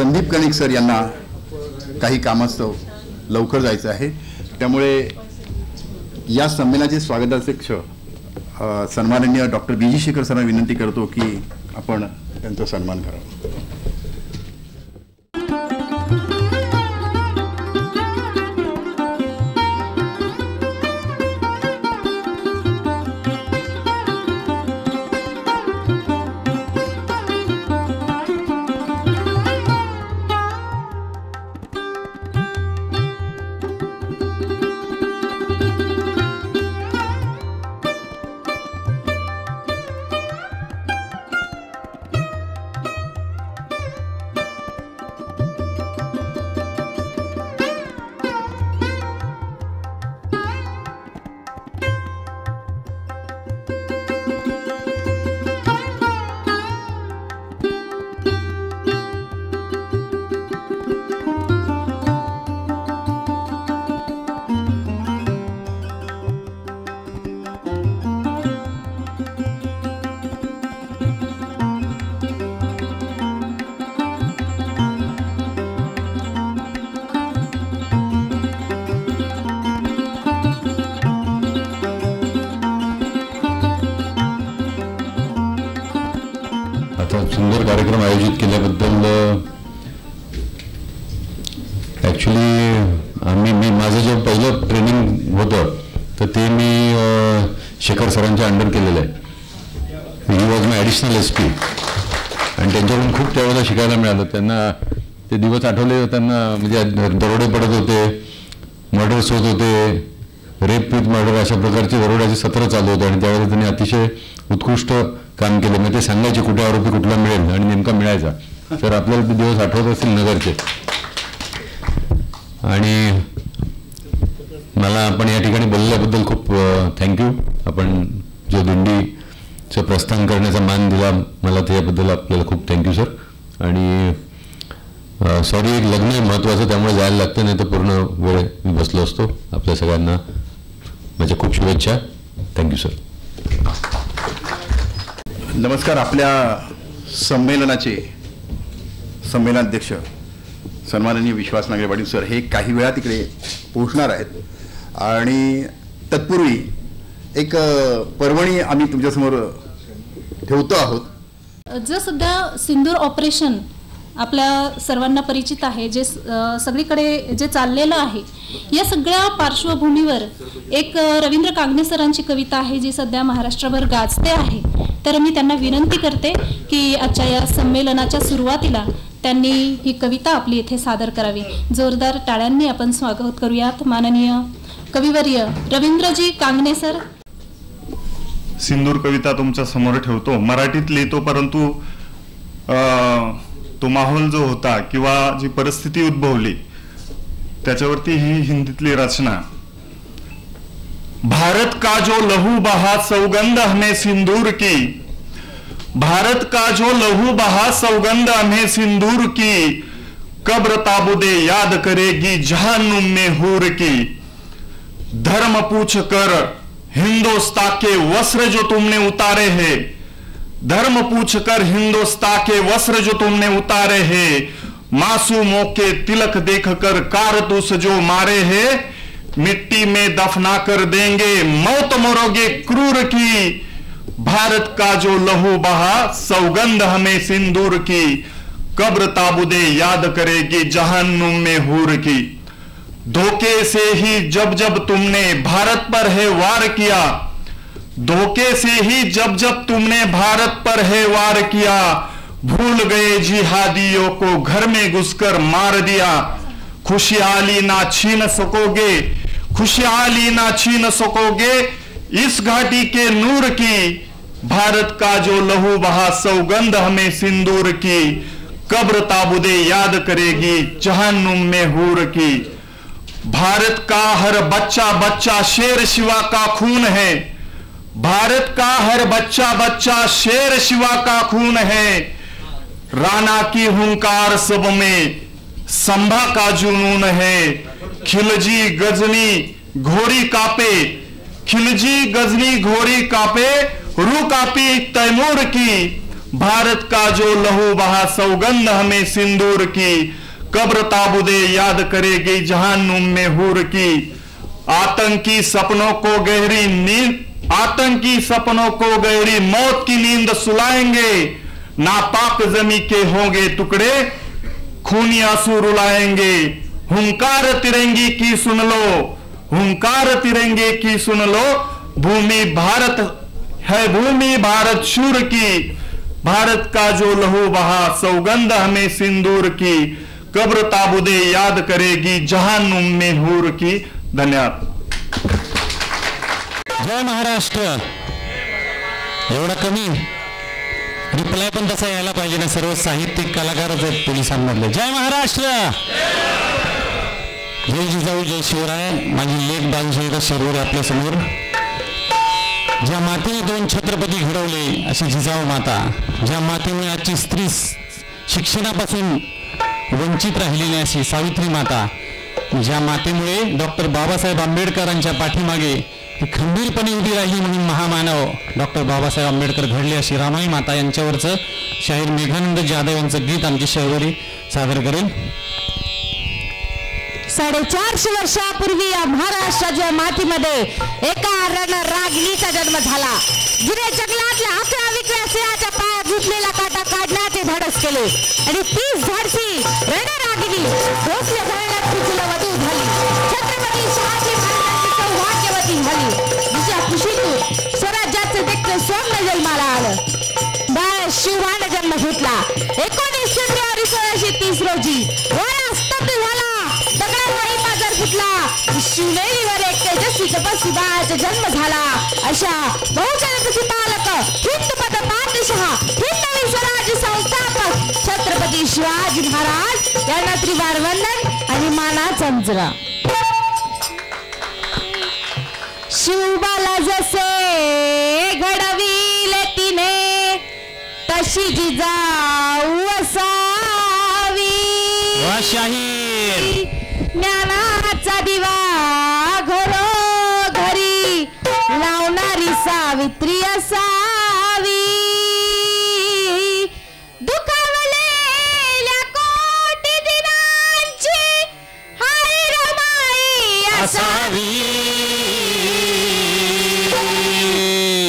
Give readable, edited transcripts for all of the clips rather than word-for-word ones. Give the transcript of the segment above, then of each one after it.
संदीप कणिक सर यांना काही कामास्तव लवकर जायचं आहे, त्यामुळे या संमेलनाचे स्वागताध्यक्ष सन्माननीय डॉक्टर बी जी शेखर सरांना विनंती करतो की आपण त्यांचा सन्मान करावा. सुंदर कार्यक्रम आयोजित केल्याबद्दल ॲक्च्युली मी माझं जे पहिलं ट्रेनिंग होतं तर ते मी शेखर सरांच्या अंडर केलेलं आहे. He was my additional SP आणि त्यांच्याकडून खूप त्यावेळेला शिकायला मिळालं. त्यांना ते दिवस आठवले, त्यांना म्हणजे दरोडे पडत होते, मर्डर्स होत होते, रेप विथ मर्डर अशा प्रकारचे दरोड्याचे सत्र चालू होते आणि त्यावेळेला त्यांनी अतिशय उत्कृष्ट काम केले. म्हणजे ते सांगायचे कुठे आरोपी कुठला मिळेल आणि नेमका मिळायचा. तर आपल्याला ते दिवस आठवत असतील नगरचे. आणि मला आपण या ठिकाणी बोलल्याबद्दल खूप थँक्यू. आपण जो दिंडीचं प्रस्थान करण्याचा मान दिला मला त्याबद्दल आपल्याला खूप थँक्यू सर. आणि सॉरी, एक लग्न आहे महत्त्वाचं, त्यामुळे जायला लागतं, नाही तर पूर्ण वेळ मी बसलो असतो. आपल्या सगळ्यांना माझ्या खूप शुभेच्छा. Thank you sir. नमस्कार. आपल्या संमेलनाचे संमेलनाध्यक्ष सन्माननीय विश्वास नांगरे पाटील सर हे काही वेळात इकडे पोहोचणार आहेत आणि तत्पूर्वी एक पर्वणी आम्ही तुमच्यासमोर ठेवतो आहोत. जे सध्या सिंदूर ऑपरेशन आपल्या सर्वांना परिचित आहे, जे सगळीकडे जे चाललेलं आहे, या सगळ्या पार्श्वभूमीवर एक रवींद्र कांगणे सरांची कविता आहे जी सध्या महाराष्ट्रभर गाजते आहे. तर मी त्यांना विनंती करते की आजच्या या संमेलनाच्या सुरुवातीला त्यांनी ही कविता आपली येथे सादर करावी. जोरदार टाळ्यांनी आपण स्वागत करूयात माननीय कविवर्य रवींद्रजी कांगणे सर. सिंदूर कविता तुमच्या समोर ठेवतो. मराठीत लिहितो, परंतु तो माहोल जो होता किंवा जी परिस्थिती उद्भवली त्याच्यावरती ही हिंदीतली रचना. भारत का जो लहू बहा सौगंध हमें सिंदूर की, भारत का जो लहू बहा सौगंध हमें सिंदूर की, कब्र ताबुदे याद करेगी जहन्नुम में हूर की. धर्म पूछ कर हिंदोस्तां के वस्त्र जो तुमने उतारे हैं, धर्म पूछ कर हिंदोस्तां के वस्त्र जो तुमने उतारे हैं, मासूमों के तिलक देखकर कारतूस जो मारे हैं, मिट्टी में दफना कर देंगे मौत मरोगे क्रूर की. भारत का जो लहू बहा सौगंध हमें सिंदूर की, कब्र ताबुदे याद करेगी जहन्नुम में हूर की. धोखे से ही जब जब तुमने भारत पर है वार किया, धोखे से ही जब जब तुमने भारत पर है वार किया, भूल गए जिहादियों को घर में घुसकर मार दिया. खुशहाली ना छीन सकोगे, खुशहाली ना छीन सकोगे इस घाटी के नूर की. भारत का जो लहू बहा सौगंध हमें सिंदूर की, कब्र ताबुदे याद करेगी जहन्नुम में हूर की. भारत का हर बच्चा बच्चा शेर शिवा का खून है, भारत का हर बच्चा बच्चा शेर शिवा का खून है. राणा की हुंकार सब में संभा का जुनून है. खिलजी गजनी घोड़ी कापे, खिलजी गजनी घोड़ी कापे, रू कापी तैमूर की. भारत का जो लहू बहा सौगंध हमें सिंदूर की, कब्र ताबुदे याद करेगी जहान्नुम में हूर की। आतंकी सपनों को गहरी मौत की नींद सुलाएंगे, नापाक जमी के होंगे टुकड़े खूनी आंसू रुलाएंगे। हुंकार तिरंगी की सुन लो, हुंकार तिरंगे की सुन लो, भूमि भारत है, भूमि भारत शूर की। भारत का जो लहू बहा सौगंध हमें सिंदूर की, कब्र ताबुदे याद करेगी जहान्नुम में हूर की। धन्यवाद। जय महाराष्ट्र. एवढा कमी रिप्लाय पण तसा यायला पाहिजे ना, सर्व साहित्यिक कलाकारच आहेत पोलिसांमधले. जय महाराष्ट्र. जय जिजाऊ जय शिवराय. माझी लेख बाजूसहित शिरवर आपल्या समोर. ज्या मातेने 2 छत्रपती घडवले अशी जिजाऊ माता, ज्या मातेने आजची स्त्री शिक्षणापासून वंचित राहिली नाही अशी सावित्री माता, ज्या मातेमुळे डॉक्टर बाबासाहेब आंबेडकरांच्या पाठीमागे ती खंबीरपणे उभी राहिली म्हणून महामानव डॉक्टर बाबासाहेब आंबेडकर घडले अशी रामाई माता यांच्यावरचं शाहीर मेघानंद जाधव यांचं गीत आमची शहरी सादर करेल. 450 वर्षापूर्वी या महाराष्ट्राच्या मातीमध्ये एका रणरागिणीचा जन्म झाला, जिने जंगलातल्या 11 विकल्या सिंहाच्या पायात घुसलेला काटा काढण्याचे धाडस केले आणि 30 धाडसी रणरागिणी भोसले घराण्यात तिची वधू झाली. छत्रपती शहाजी महाराजांची सौभाग्यवती झाली, जिच्या खुशीतून स्वराज्याचे देखते स्वप्न जन्माला आलं. बाळ शिवबाने जन्म घेतला. 19 फेब्रुवारी 1630 रोजी वाडा स्तब्ध झाला, दगडावरही बाजार फुटला. शिवनेरीवर एक तेजस्वी तपस्वी बाळाचा जन्म झाला. अशा बहुजन पालक, हिंद पद पाठशाह, हिंदवी स्वराज्य संस्थापक छत्रपती शिवाजी महाराज यांना त्रिवार वंदन आणि मानाचा मुजरा. शिवबाला जसे घडविले तिने, तशी जिजाऊ असावी. शाहीर ज्ञानाचा दिवा घरोघरी लावणारी सावित्री असावी. दुखावलेल्या कोटी दिनांची हाय रमाई असावी.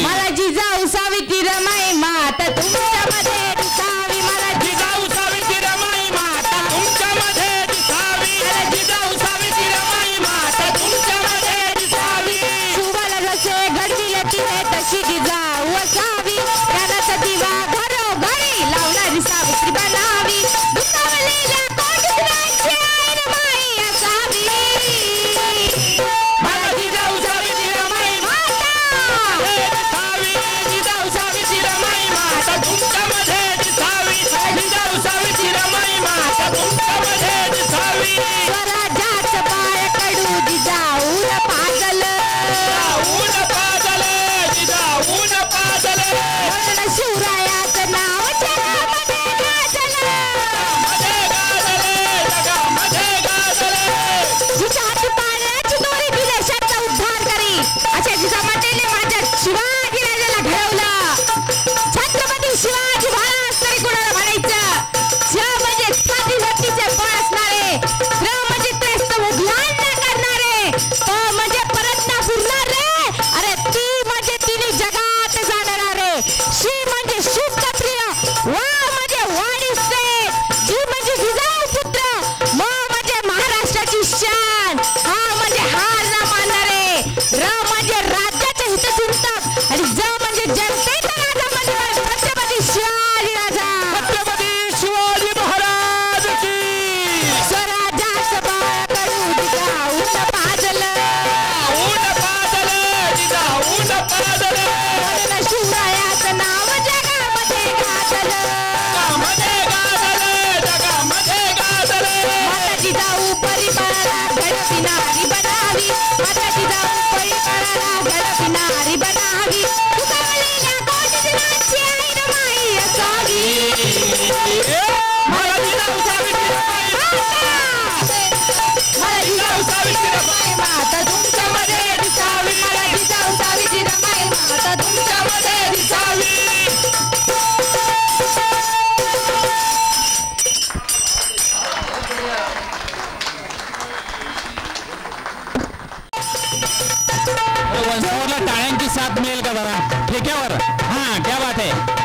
मला जिजाऊ सावित्री रमाई माता तुमच्यामध्ये दिसावी. मला जिजाऊ सावित्री रमाई माता तुमच्यामध्ये दिसावी. मला जिजाऊ सावित्री रमाई माता तुमच्यामध्ये दिसावी. शिवबाला जसे घडविले तिने तशी जिजाऊ असावी. ज्ञानाचा दिवा घरोघरी लावणारी सावित्री बनावी. दुखावलेल्या कोटी दिनांची आई रमाई असावी. मला जिजाऊ सावित्री रमाई माता दिसावी. जिजाऊ सावित्री रमाई माता तुमच्यामध्ये दिसावी. जिजाऊ सावित्री रमाई माता तुमच्यामध्ये दिसावी. स्वराज्याचं पाय कडू जिजाऊला पाजल, जिजाऊला पाजल, साथ मिळेल का जरा ठेक्यावर? हा, क्या बात आहे.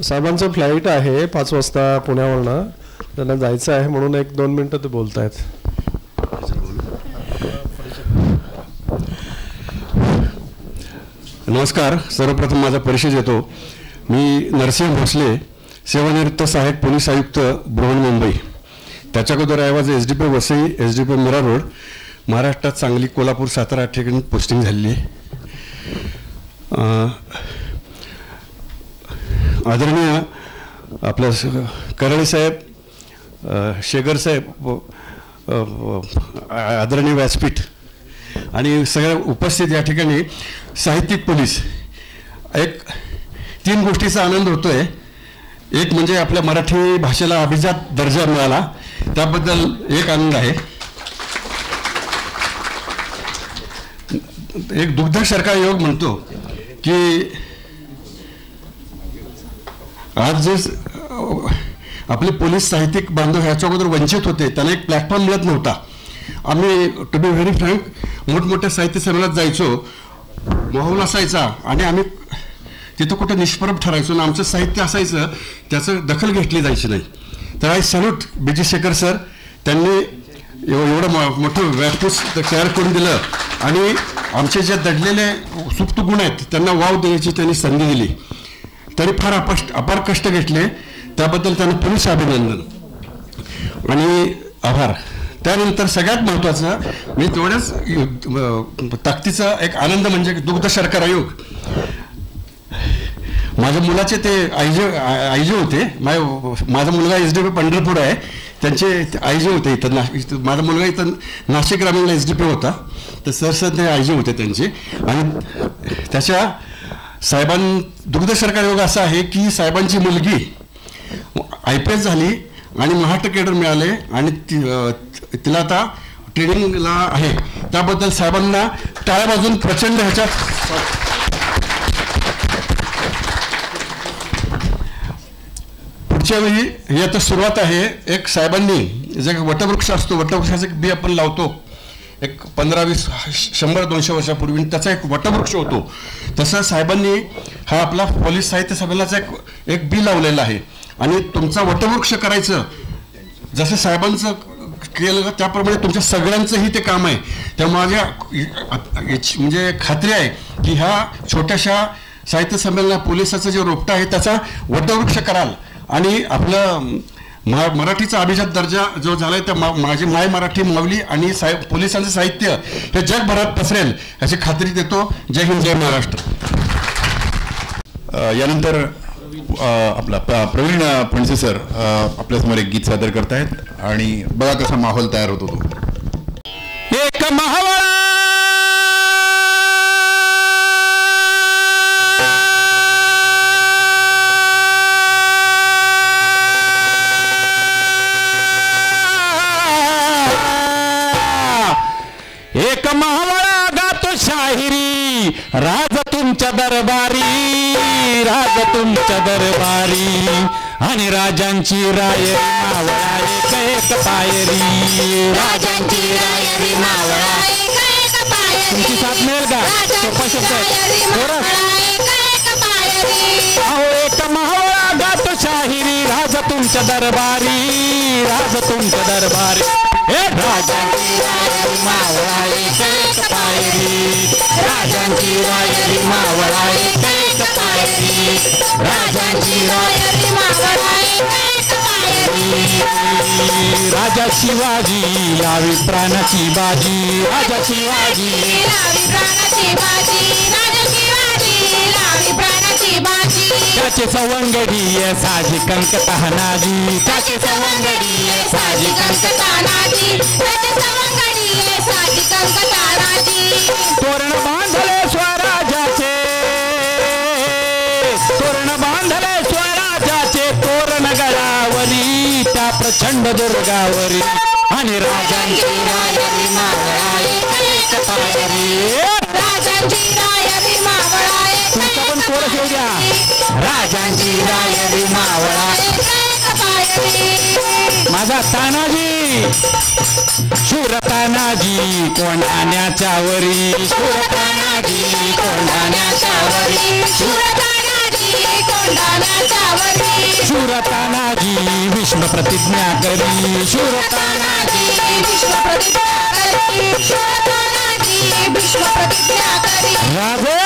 साहेबांचं फ्लाईट आहे 5 वाजता पुण्यावरनं, त्यांना जायचं आहे म्हणून 1-2 मिनिटं ते बोलत आहेत. नमस्कार. सर्वप्रथम माझा परिचय देतो. मी नरसिंह भोसले, सेवानिवृत्त सहाय्यक पोलीस आयुक्त बृहन्मुंबई. त्याच्या अगोदर I was SDP Vasai, SDP Mira Road, महाराष्ट्रात सांगली, कोल्हापूर, सातारा ठिकाणी पोस्टिंग झालेली आहे. आदरणीय आपल्या कराळे साहेब, शेगर साहेब, आदरणीय व्यासपीठ आणि सगळ्या उपस्थित या ठिकाणी साहित्यिक पोलीस, 3 गोष्टीचा आनंद होतोय. एक म्हणजे आपल्या मराठी भाषेला अभिजात दर्जा मिळाला, त्याबद्दल एक आनंद आहे. एक दुग्धशर्करा योग म्हणतो की आज जे आपले पोलीस साहित्यिक बांधव ह्याच्या अगोदर वंचित होते, त्यांना एक प्लॅटफॉर्म मिळत नव्हता. आम्ही टू बी व्हेरी फ्रँक मोठमोठ्या साहित्य संमेलनात जायचो, माहोल असायचा आणि आम्ही तिथं कुठं निष्प्रभ ठरायचो ना, आमचं साहित्य असायचं, त्याचं दखल घेतली जायची नाही. तर I salute BG Shekhar sir, त्यांनी एवढं मोठं व्यासपीठ तयार करून दिलं आणि आमचे जे दडलेले सुप्त गुण आहेत त्यांना वाव देण्याची त्यांनी संधी दिली. तरी फार अपार कष्ट घेतले, त्याबद्दल त्यांना पुरेसं अभिनंदन आणि आभार. त्यानंतर सगळ्यात महत्त्वाचं मी तेवढ्याच ताकदीचा एक आनंद म्हणजे दुग्धशर्करा योग. माझ्या मुलाचे ते आयजे होते. माझा मुलगा SDP पंढरपूर आहे, त्यांचे आयजे होते इथं. माझा मुलगा इथं नाशिक ग्रामीणला SDP होता, तर सर ते आयजे होते त्यांचे. आणि त्याच्या दुग्धशर्करा योग असा आहे की साहेबांची मुलगी IPS झाली आणि महाराष्ट्र केडर मिळाले आणि तिला आता ट्रेनिंगला आहे. त्याबद्दल साहेबांना टाळ्या वाजवून प्रचंड ह्याच्यात. पुढच्या वेळी ही आता सुरुवात आहे. एक साहेबांनी जे वटवृक्ष असतो, वटवृक्षाचे बी आपण लावतो, एक 15-20 100-200 वर्षापूर्वी त्याचा एक वटवृक्ष होतो. तसं साहेबांनी हा आपला पोलीस साहित्य संमेलनाचा एक बी लावलेला आहे आणि तुमचा वटवृक्ष करायचं जसं साहेबांचं केलं त्याप्रमाणे तुमच्या सगळ्यांचंही ते काम आहे. त्यामुळे माझ्या म्हणजे खात्री आहे की ह्या छोट्याशा साहित्य संमेलना पोलिसाचं जे रोपटं आहे त्याचा वटवृक्ष कराल आणि आपलं मराठीचा अभिजात दर्जा जो झालाय त्या माझी माय मराठी माऊली आणि पोलिसांचं साहित्य हे जगभरात पसरेल याची खात्री देतो. जय हिंद, जय महाराष्ट्र. यानंतर आपला प्रवीण फणसे सर आपल्यासमोर एक गीत सादर करतायत आणि बघा कसा माहोल तयार होतो तो. एक महावळा महावळा गातो शाहिरी राज तुमच्या दरबारी, राज तुमच्या दरबारी आणि राजांची रायरी मावळा एक एक पायरी, राजांची रायरी मावळा एक एक पायरी. तुमची साथ मिळेल का? सोपा शब्द अहो एक महावळा गातो शाहिरी राज तुमच्या दरबारी, राज तुमच्या दरबारी राजांची रायरी मावळा एक एक पायरी, राजांची रायरी मावळा एक एक पायरी, राजांची रायरी मावळा एक एक पायरी. राजा शिवाजी लावी प्राणाची बाजी, राजा शिवाजी लावी प्राणाची बाजी, राजा शिवाजी लावी प्राणाची बाजी. त्याचे सवंगडी साजी कंक तहनाजी, त्याचे सवंगडी साजी कंक तानाजी, त्याचे सवंगडी साजी कंक तानाजी. तोरण बांधले स्वराजाचे, तोरण बांधले स्वराजाचे तोरण गडावरी त्या प्रचंड दुर्गावरी आणि राजांची रायरी मावळा एक एक पायरी, राजांची रायरी मावळा एक एक पायरी, राजांची रायरी मावळा एक एक पायरी. माझा तानाजी शूर तानाजी कोंढाण्याच्या वरी, शूर तानाजी कोंढाण्याच्या वरी, शूर तानाजी कोंढाण्याच्या वरी, शूर तानाजी विष्णू प्रतिज्ञा करी, शूर तानाजी विष्णू प्रतिज्ञा करी, शूर तानाजी विष्णू प्रतिज्ञा करी. राजे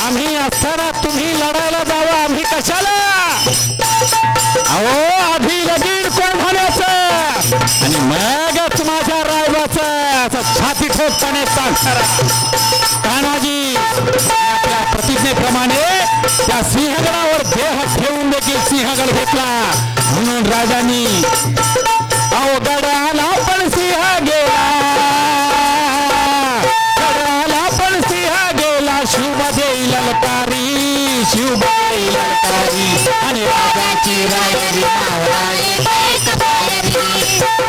आम्ही असताना तुम्ही लढायला जावं आम्ही कशाला? अहो आधी लगीन कोंढाण्याचं आणि मगच माझ्या रायबाचं छाती ठोकपणे सांगणारा तानाजी आपल्या प्रतिज्ञेप्रमाणे त्या सिंहगडावर देह ठेवून देखील सिंहगड घेतला. म्हणून राजांनी अहो गडाला पण सिंह गेला, गडाला पण सिंह गेला, शुभ देई ललकारी, शुभ देई ललकारी आणि राजांची रायरी मावळा एक एक पायरी,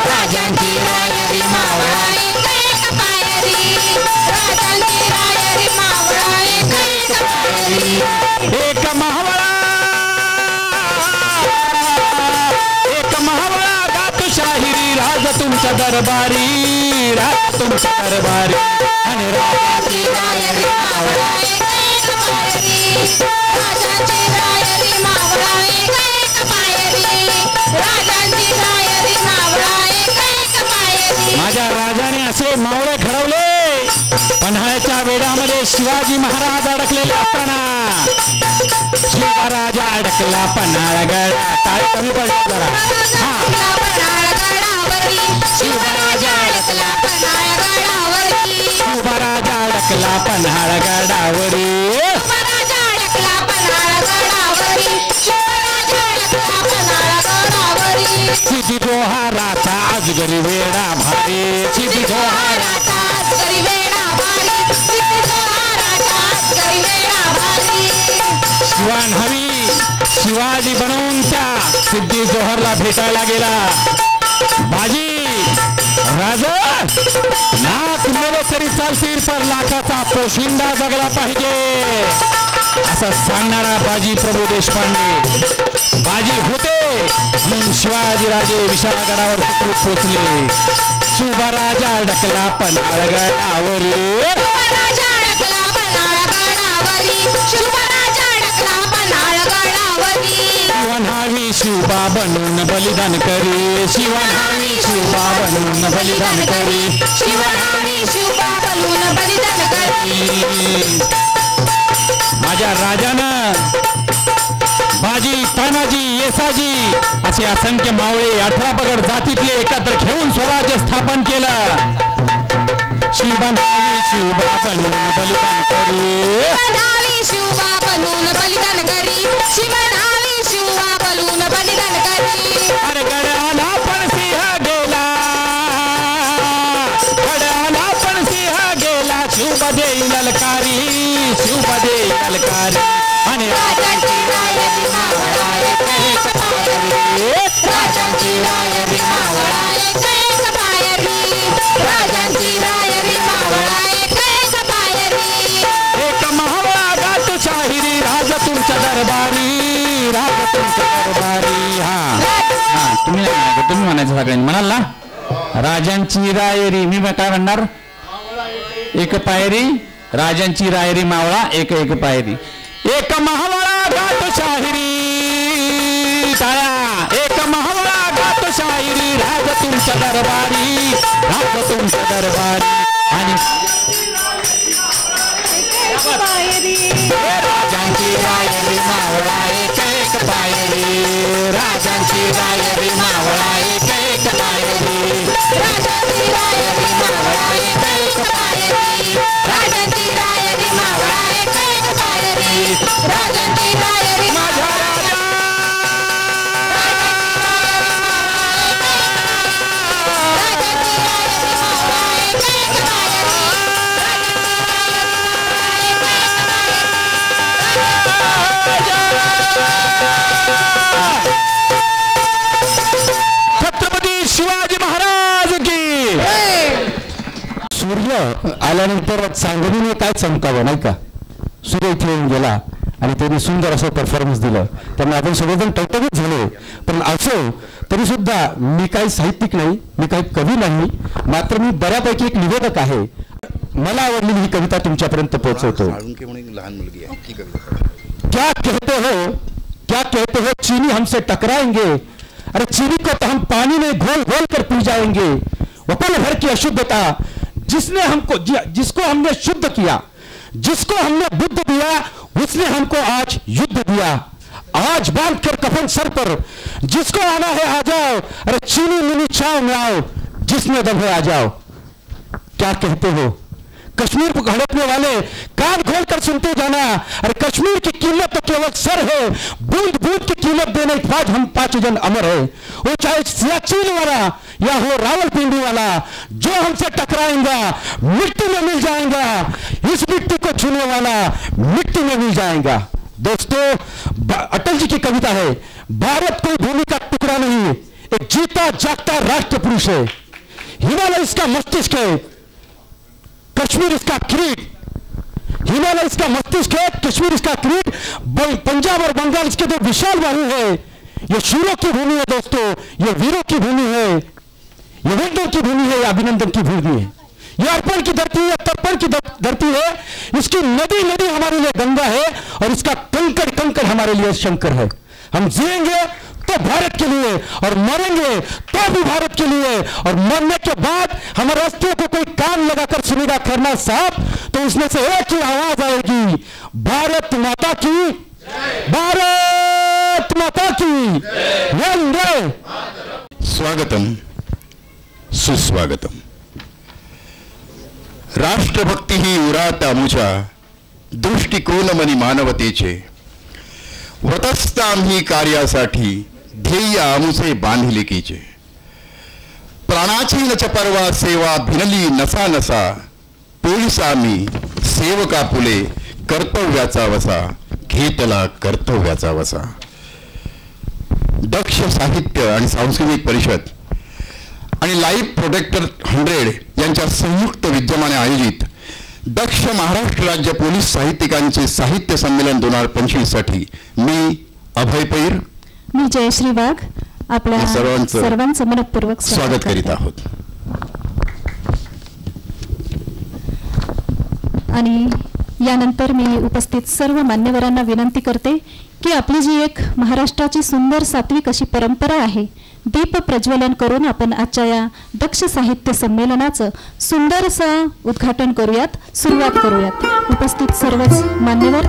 राजांची रायरी मावळा एक एक पायरी, राजांची रायरी मावळा एक एक पायरी. एक महावळा, एक महावळा गातो शाहिरी राज तुमच्या दरबारी, राज तुमच्या दरबारी आणि राजांची रायरी मावळा एक एक पायरी, राजांची रायरी मावळा एक एक पायरी, राजांची रायरी मावळा एक एक पायरी. माझ्या राजाने असे मावळे घडवले. पन्हाळ्याच्या वेडामध्ये शिवाजी महाराज अडकलेले असताना शिवराजा अडकला पन्हाळगड. काय कमी पडलं जरा? शिवराजा अडकला पन्हाळगडावरी, शिवराजा अडकला पन्हाळगडावरी, शिवराजा अडकला पन्हाळगडावरी, शिवराजा अडकला पन्हाळगडावरी. सिद्धी जोहाराचा अजगरी वेडा भारी, सिद्धी जोहाराचा अजगरी वेडा भारी, सिद्धी जोहाराचा अजगरी वेडा भारी. शिवान हवी शिवाजी बनवून त्या सिद्धी जोहरला भेटायला गेला. बाजी राजा नाक मेले तरी चालतील पण लाखाचा पोशिंदा जगला पाहिजे असं सांगणारा बाजी प्रभू देशपांडे. बाजी होते म्हणून शिवाजीराजे विशाळगडावर सुखरूप पोचले. शुभराजा अडकला पन्हाळगडावरी शुभराजा अडकला पन्हाळगडावरी शुभराजा अडकला पन्हाळगडावरी शिवनावी शिवबा बनून बलिदान करी शिवनावी शिवबा बनून बलिदान करी शिवनावी शिवबा बनून बलिदान करी माझ्या राजानं बाजी तानाजी येसाजी असे असंख्य मावळे 18 पगड जातीतले एकत्र घेऊन स्वराज्य स्थापन केलं शिवनावी शिवबा बनून बलिदान करी शिवनावी शिवबा बनून बलिदान करी शिवनावी शिवबा बनून बलिदान करी अरे गडाला पण सिंह गेला गडाला पण सिंह गेला शिवबदे ललकारी शिवबदे ललकारी आणि राजांची रायरी मावळा एक पायरी राजांची रायरी मावळा एक पायरी राजांची रायरी मावळा एक पायरी एक महावळा गातो शाहिरी राज तुमच्या दरबारी हा तुम्ही म्हणायचं सगळ्यांनी म्हणाल ना राजांची रायरी मी काय म्हणणार एक पायरी राजांची रायरी मावळा एक पायरी एक महावळा गातो शाहिरी टाळ्या एक महावळा गातो शाहिरी राज तुमच्या दरबारी राजांची रायरी मावळा एक पायरी राजांची रायरी मावळा एक पायरी राजांची रायरी मावळा एक पायरी राजांची रायरी मावळा एक पायरी राजांची रायरी माझा राजा छत्रपती शिवाजी महाराज की सूर्य आल्यानंतर सांगलीने काय चमकावं नाही का सूर्य इथे येऊन गेला आणि त्यांनी सुंदर असं परफॉर्मन्स दिलं त्यामुळे आपण सगळेजण टवटवीत झालो पण असो तरी सुद्धा मी काही साहित्यिक नाही मी काही कवी नाही मात्र मी बऱ्यापैकी एक निवेदक आहे मला आवडलेली ही कविता तुमच्यापर्यंत पोहोचवतो लहान मुलगी आहे ती कविता क्या कहते हो चीनी हमसे टकराएंगे अरे चीनी को तो हम पानी में घोल घोल कर पी जाएंगे वो पल भर की अशुद्धता जिसको हमने शुद्ध किया जिसको हमने बुद्ध दिया उसने हमको आज युद्ध दिया आज बांध कर कफन सर पर जिसको आना है आ जाओ अरे चीनी मिनी छाओ में आओ जिसमें दम है आ जाओ क्या कहते हो कश्मीर को हड़पने वाले कान खोल कर सुनते जाना अरे कश्मीर की कीमत तो केवल सर है बूंद बूंद की कीमत देने के बाद हम 5 जन अमर है वो चाहे सियाचिन वाला या हो रावलपिंडी वाला जो हमसे टकराएगा मिट्टी में मिल जाएगा इस मिट्टी को छूने वाला मिट्टी में मिल जाएगा दोस्तों अटल जी की कविता है भारत कोई भूमि का टुकड़ा नहीं एक जीता जागता राष्ट्र पुरुष है हिमालय इसका मस्तिष्क है कश्मीर इसका किरीट हिमालय इसका मस्तिष्क है कश्मीर इसका किरीट पंजाब और बंगाल इसके दो विशाल बाहु है ये शूरों की भूमि है दोस्तों ये वीरों की भूमि है ये वंदों की भूमि है ये अभिनंदन की भूमि है ये अर्पण की धरती है तर्पण की धरती है इसकी नदी नदी हमारे लिए गंगा है और इसका कंकड़ कंकड़ हमारे लिए शंकर है हम जिएंगे तो भारत के लिए और मरेंगे तो भी भारत के लिए और मरने के बाद हमारे अस्थियों को कोई कान लगाकर सुनेगा करना साहब तो उसमें से एक ही आवाज आएगी भारत माता की वंदे स्वागतम सुस्वागतम राष्ट्रभक्ती ही उरात आमुच्या दृष्टिकोन मनी मानवतेचे व्रतस्थ आम्ही कार्यासाठी ध्येय आमुचे बांधिलिकीचे प्राणाची नच परवा सेवा भिनली नसा नसा पोलीस आम्ही सेवका फुले कर्तव्याचा वसा घेतला कर्तव्याचा वसा दक्ष साहित्य आणि सांस्कृतिक परिषद आणि लाईफ प्रोटेक्टर 100 यांच्या संयुक्त विद्यमाने आयोजित दक्ष महाराष्ट्र राज्य पोलीस साहित्यिकांचे साहित्य संमेलन 2025 साठी मी अभय पैर मी जयश्री वाघ आपल्या सर्वांचं मनपूर्वक स्वागत करीत आहोत. आणि यानंतर मी उपस्थित सर्व मान्यवरांना विनंती करते की आपली जी एक महाराष्ट्राची सुंदर सात्विक अशी परंपरा आहे, दीप प्रज्वलन करून आपण आजच्या या दक्ष साहित्य संमेलनाचं सुंदर असं उद्घाटन करूयात, सुरुवात करूयात. उपस्थित सर्वच मान्यवर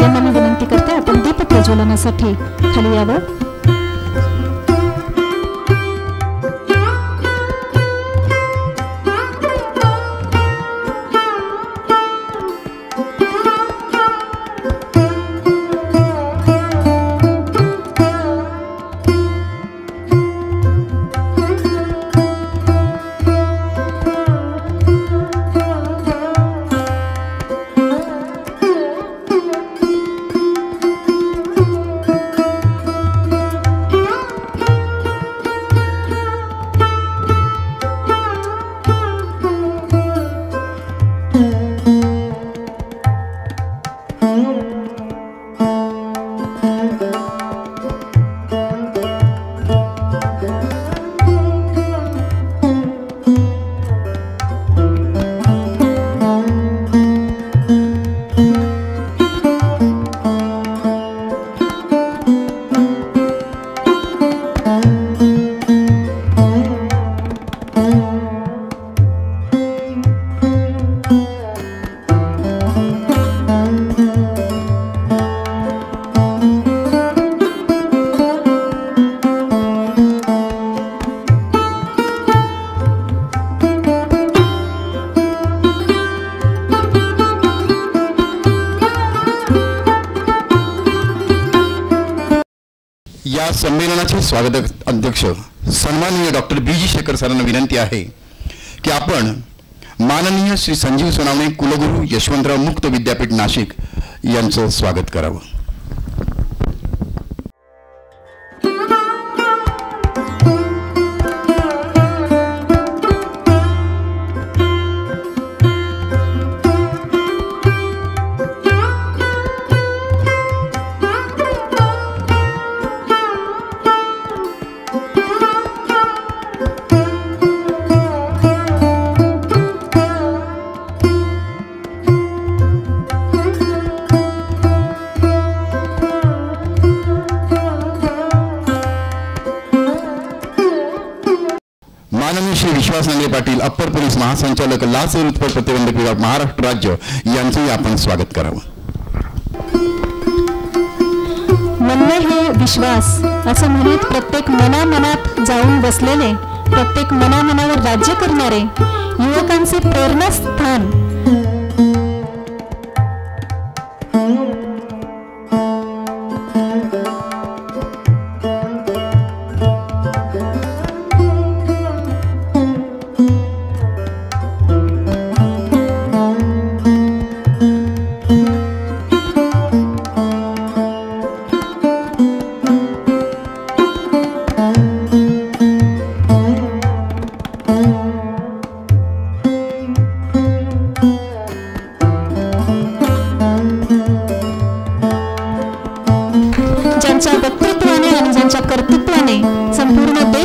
यांना मी विनंती करते आपण दीप प्रज्वलनासाठी खाली यावं. या संमेलनाचे स्वागत अध्यक्ष सन्माननीय डॉक्टर BG शेखर सरांना विनंती आहे की आपण माननीय श्री संजीव सोनावणे कुलगुरू यशवंतराव मुक्त विद्यापीठ नाशिक यांचं स्वागत करावं. माननीय श्री विश्वास नांगरे पाटील अप्पर पोलीस महासंचालक लाचलुचपत प्रतिबंधक विभाग महाराष्ट्र राज्य यांचंही आपण स्वागत करावं. म्हणणे हे विश्वास असं म्हणत प्रत्येक मनामनात जाऊन बसलेले, प्रत्येक मनामनावर राज्य करणारे युवकांचे प्रेरणास्थान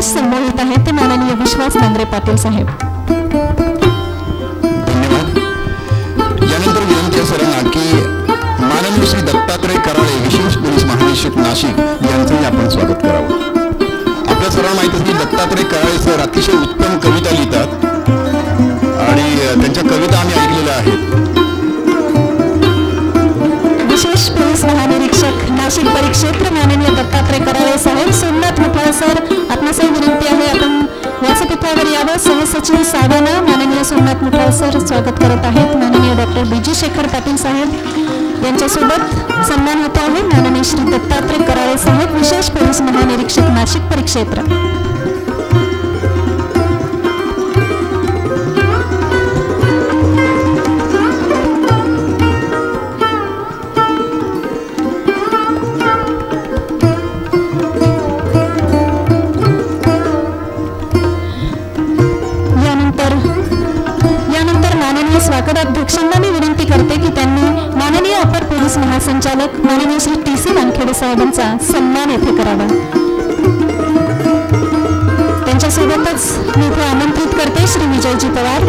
संबोधित आहे ते माननीय विश्वास नांगरे पाटील साहेब. धन्यवाद. यानंतर विनंती आहे सरांना की माननीय श्री दत्तात्रय कराळे विशेष पोलीस महानिरीक्षक नाशिक यांचंही आपण स्वागत करावं. आपल्या सर्वांना माहित आहे की दत्तात्रय कराळे सर अतिशय उत्तम कविता लिहितात आणि त्यांच्या कविता आम्ही ऐकलेल्या आहेत. विशेष पोलीस महानिरीक्षक नाशिक परिक्षेत्र माननीय दत्तात्रय कराळे साहेब, सोमनाथ मुठाळ सर आपणासही विनंती आहे आपण व्यासपीठावर यावं. सहसचिव साधना माननीय सोमनाथ मुठाळ सर स्वागत करत आहेत. माननीय डॉक्टर BG शेखर पाटील साहेब यांच्यासोबत सन्मान होत आहे. माननीय श्री दत्तात्रय कराळे साहेब विशेष पोलीस महानिरीक्षक नाशिक परिक्षेत्र. स्वागताध्यक्षांना मी विनंती करते की त्यांनी माननीय अपर पोलीस महासंचालक माननीय श्री TC वानखेडे साहेबांचा सन्मान येथे करावा. त्यांच्यासोबतच मी इथे आमंत्रित करते श्री विजयजी पवार.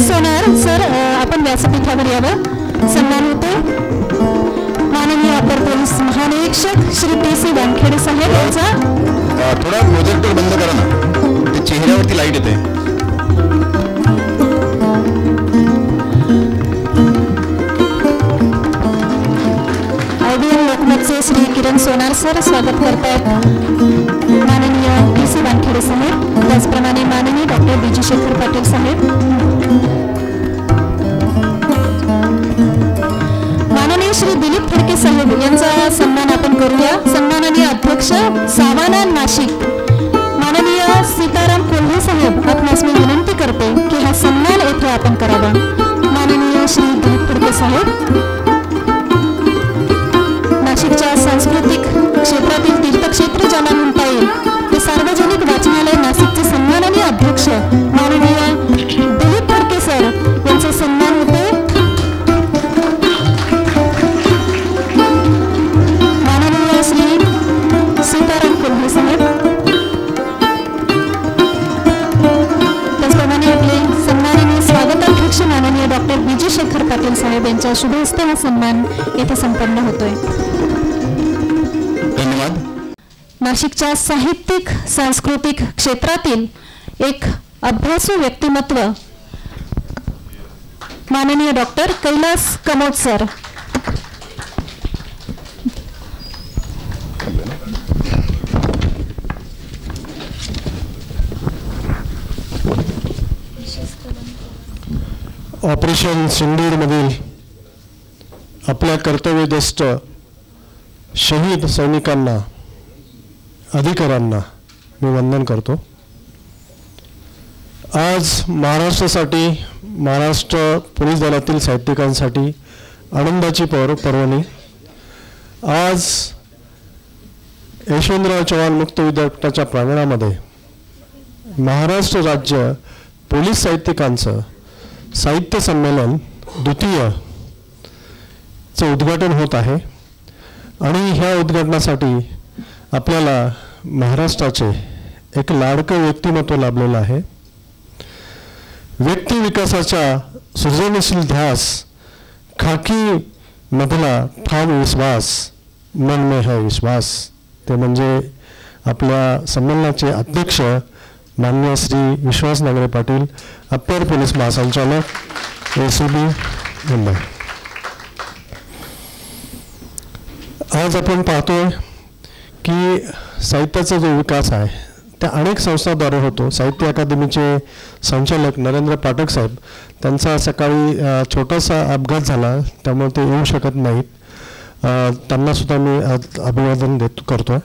सोनार सर आपण व्यासपीठावर यावं. सन्मान होते माननीय अपर पोलीस महानिरीक्षक श्री टी.सी. वानखेडे साहेब यांचा. थोडा प्रोजेक्टर बंद करा ना, ते चेहऱ्यावरती लाईट येते. आयबीएम लोकमतचे श्री किरण सोनार सर स्वागत करतात माननीय टी.सी. वानखेडे साहेब. त्याचप्रमाणे माननीय डॉक्टर बी.जी. शेखर पाटील साहेब, माननीय श्री दिलीप फडके साहेब यांचा सन्मान आपण करूया. सन्माननीय अध्यक्ष सावाना नाशिक माननीय सीताराम कोल्हे साहेब आपणास मी विनंती करते की हा सन्मान येथे आपण करावा. माननीय श्री दिलीप फडके साहेब, नाशिकच्या सांस्कृतिक क्षेत्रातील तीर्थक्षेत्र ज्याला म्हणता येईल ते सार्वजनिक वाचनालय नाशिकचे सन्माननीय अध्यक्ष माननीय दिलीप फडके सर यांचा सन्मान होते. माननीय श्री सीताराम कोल्हे साहेब, त्याचप्रमाणे आपले सन्माननीय स्वागताध्यक्ष माननीय डॉक्टर बी.जी. शेखर पाटील साहेब यांच्या शुभ हस्ते हा सन्मान येथे संपन्न होतोय. धन्यवाद. नाशिकच्या साहित्यिक सांस्कृतिक क्षेत्रातील एक अभ्यासू व्यक्तिमत्व माननीय doctor Kailas Kamod sir. Operation सिंदूरमधील आपल्या कर्तव्यदष्ट शहीद सैनिकांना, अधिकाऱ्यांना मी वंदन करतो. आज महाराष्ट्रासाठी, महाराष्ट्र पोलीस दलातील साहित्यिकांसाठी आनंदाची पर्वणी. आज यशवंतराव चव्हाण मुक्त विद्यापीठाच्या प्रांगणामध्ये महाराष्ट्र राज्य पोलीस साहित्यिकांचं साहित्य संमेलन द्वितीयचं उद्घाटन होत आहे. आणि ह्या उद्घाटनासाठी आपल्याला महाराष्ट्राचे एक लाडकं व्यक्तिमत्व लाभलेलं आहे. व्यक्ती विकासाच्या सृजनशील ध्यास, खाकी मधला ठाम विश्वास, मन में है विश्वास. ते म्हणजे आपल्या संमेलनाचे अध्यक्ष माननीय श्री विश्वास नांगरे पाटील, अप्पर पोलीस महासंचालक एसीबी मुंबई. आज आपण पाहतोय की साहित्याचा जो विकास आहे त्या अनेक संस्थांद्वारे होतो. साहित्य अकादमीचे संचालक नरेंद्र पाठक साहेब, त्यांचा सकाळी छोटासा अपघात झाला त्यामुळे ते येऊ शकत नाहीत. त्यांनासुद्धा मी अभिवादन करतोय.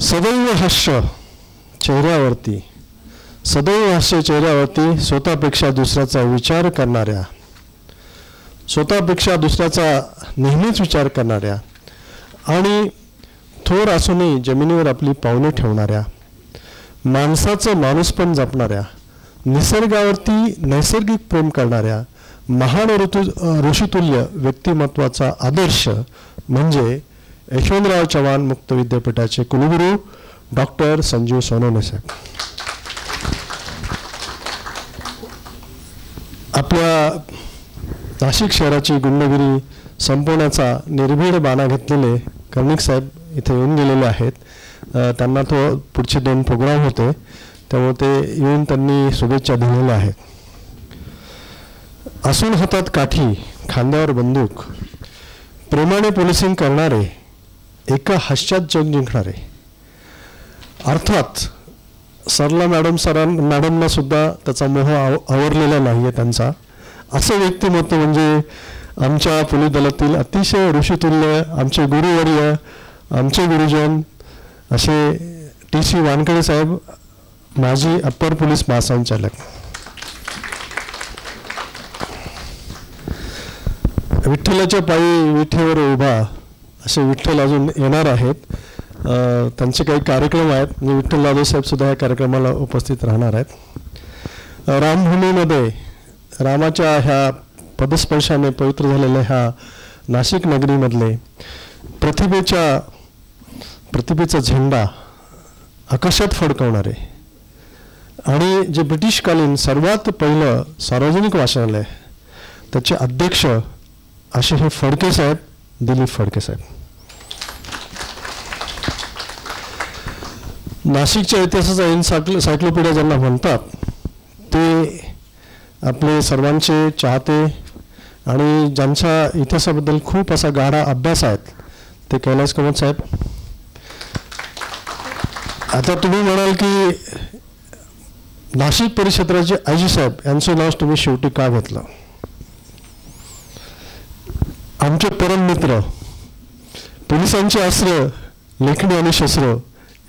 सदैव हास्य चेहऱ्यावरती, सदैव हास्य चेहऱ्यावरती स्वतःपेक्षा दुसऱ्याचा विचार करणाऱ्या, स्वतःपेक्षा दुसऱ्याचा नेहमीच विचार करणाऱ्या आणि थोर असूनही जमिनीवर आपली पावले ठेवणाऱ्या, माणसाचं माणूसपण जपणाऱ्या, निसर्गावरती नैसर्गिक प्रेम करणाऱ्या महान ऋषितुल्य व्यक्तिमत्वाचा आदर्श म्हणजे यशवंतराव चव्हाण मुक्त विद्यापीठाचे कुलगुरू डॉक्टर संजीव सोनवणे साहेब. आपल्या नाशिक शहराची गुंडगिरी संपवण्याचा निर्भीड बाणा घेतलेले कर्णिक साहेब इथे येऊन गेलेले आहेत. त्यांना तो पुढचे 2 प्रोग्राम होते त्यामुळे ते येऊन त्यांनी शुभेच्छा दिलेल्या आहेत. असून हातात काठी, खांद्यावर बंदूक, प्रेमाने पोलिसिंग करणारे, एका हास्यात जग जिंकणारे. अर्थात सरला मॅडमना सुद्धा त्याचा मोह आवरलेला नाही आहे त्यांचा. असं व्यक्तिमत्व म्हणजे आमच्या पोलीस दलातील अतिशय ऋषितुल्य आमचे गुरुवर्य, आमचे गुरुजन असे टी.सी. वानखेडे साहेब, माजी अप्पर पोलीस महासंचालक. विठ्ठलाच्या पायी विठेवर उभा असे विठ्ठल अजून येणार आहेत. त्यांचे काही कार्यक्रम आहेत म्हणजे विठ्ठल जाधव साहेब सुद्धा या कार्यक्रमाला उपस्थित राहणार आहेत. रामभूमीमध्ये रामाच्या ह्या पदस्पर्शाने पवित्र झालेल्या ह्या नाशिक नगरीमधले प्रतिभेचा झेंडा आकाशात फडकवणारे आणि जे ब्रिटिशकालीन सर्वात पहिलं सार्वजनिक वाचनालय त्याचे अध्यक्ष असे हे फडके साहेब, दिलीप फडके साहेब. नाशिकच्या इतिहासाचा एन्सायक्लोपीडिया ज्यांना म्हणतात ते आपले सर्वांचे चाहते आणि ज्यांच्या इतिहासाबद्दल खूप असा गाढा अभ्यास आहेत ते कैलास कामत साहेब. आता तुम्ही म्हणाल की नाशिक परिक्षेत्राचे आयजी साहेब यांचं नाव तुम्ही शेवटी का घेतलं? आमचे परम मित्र, पोलिसांचे अस्त्र, लेखणी आणि शस्त्र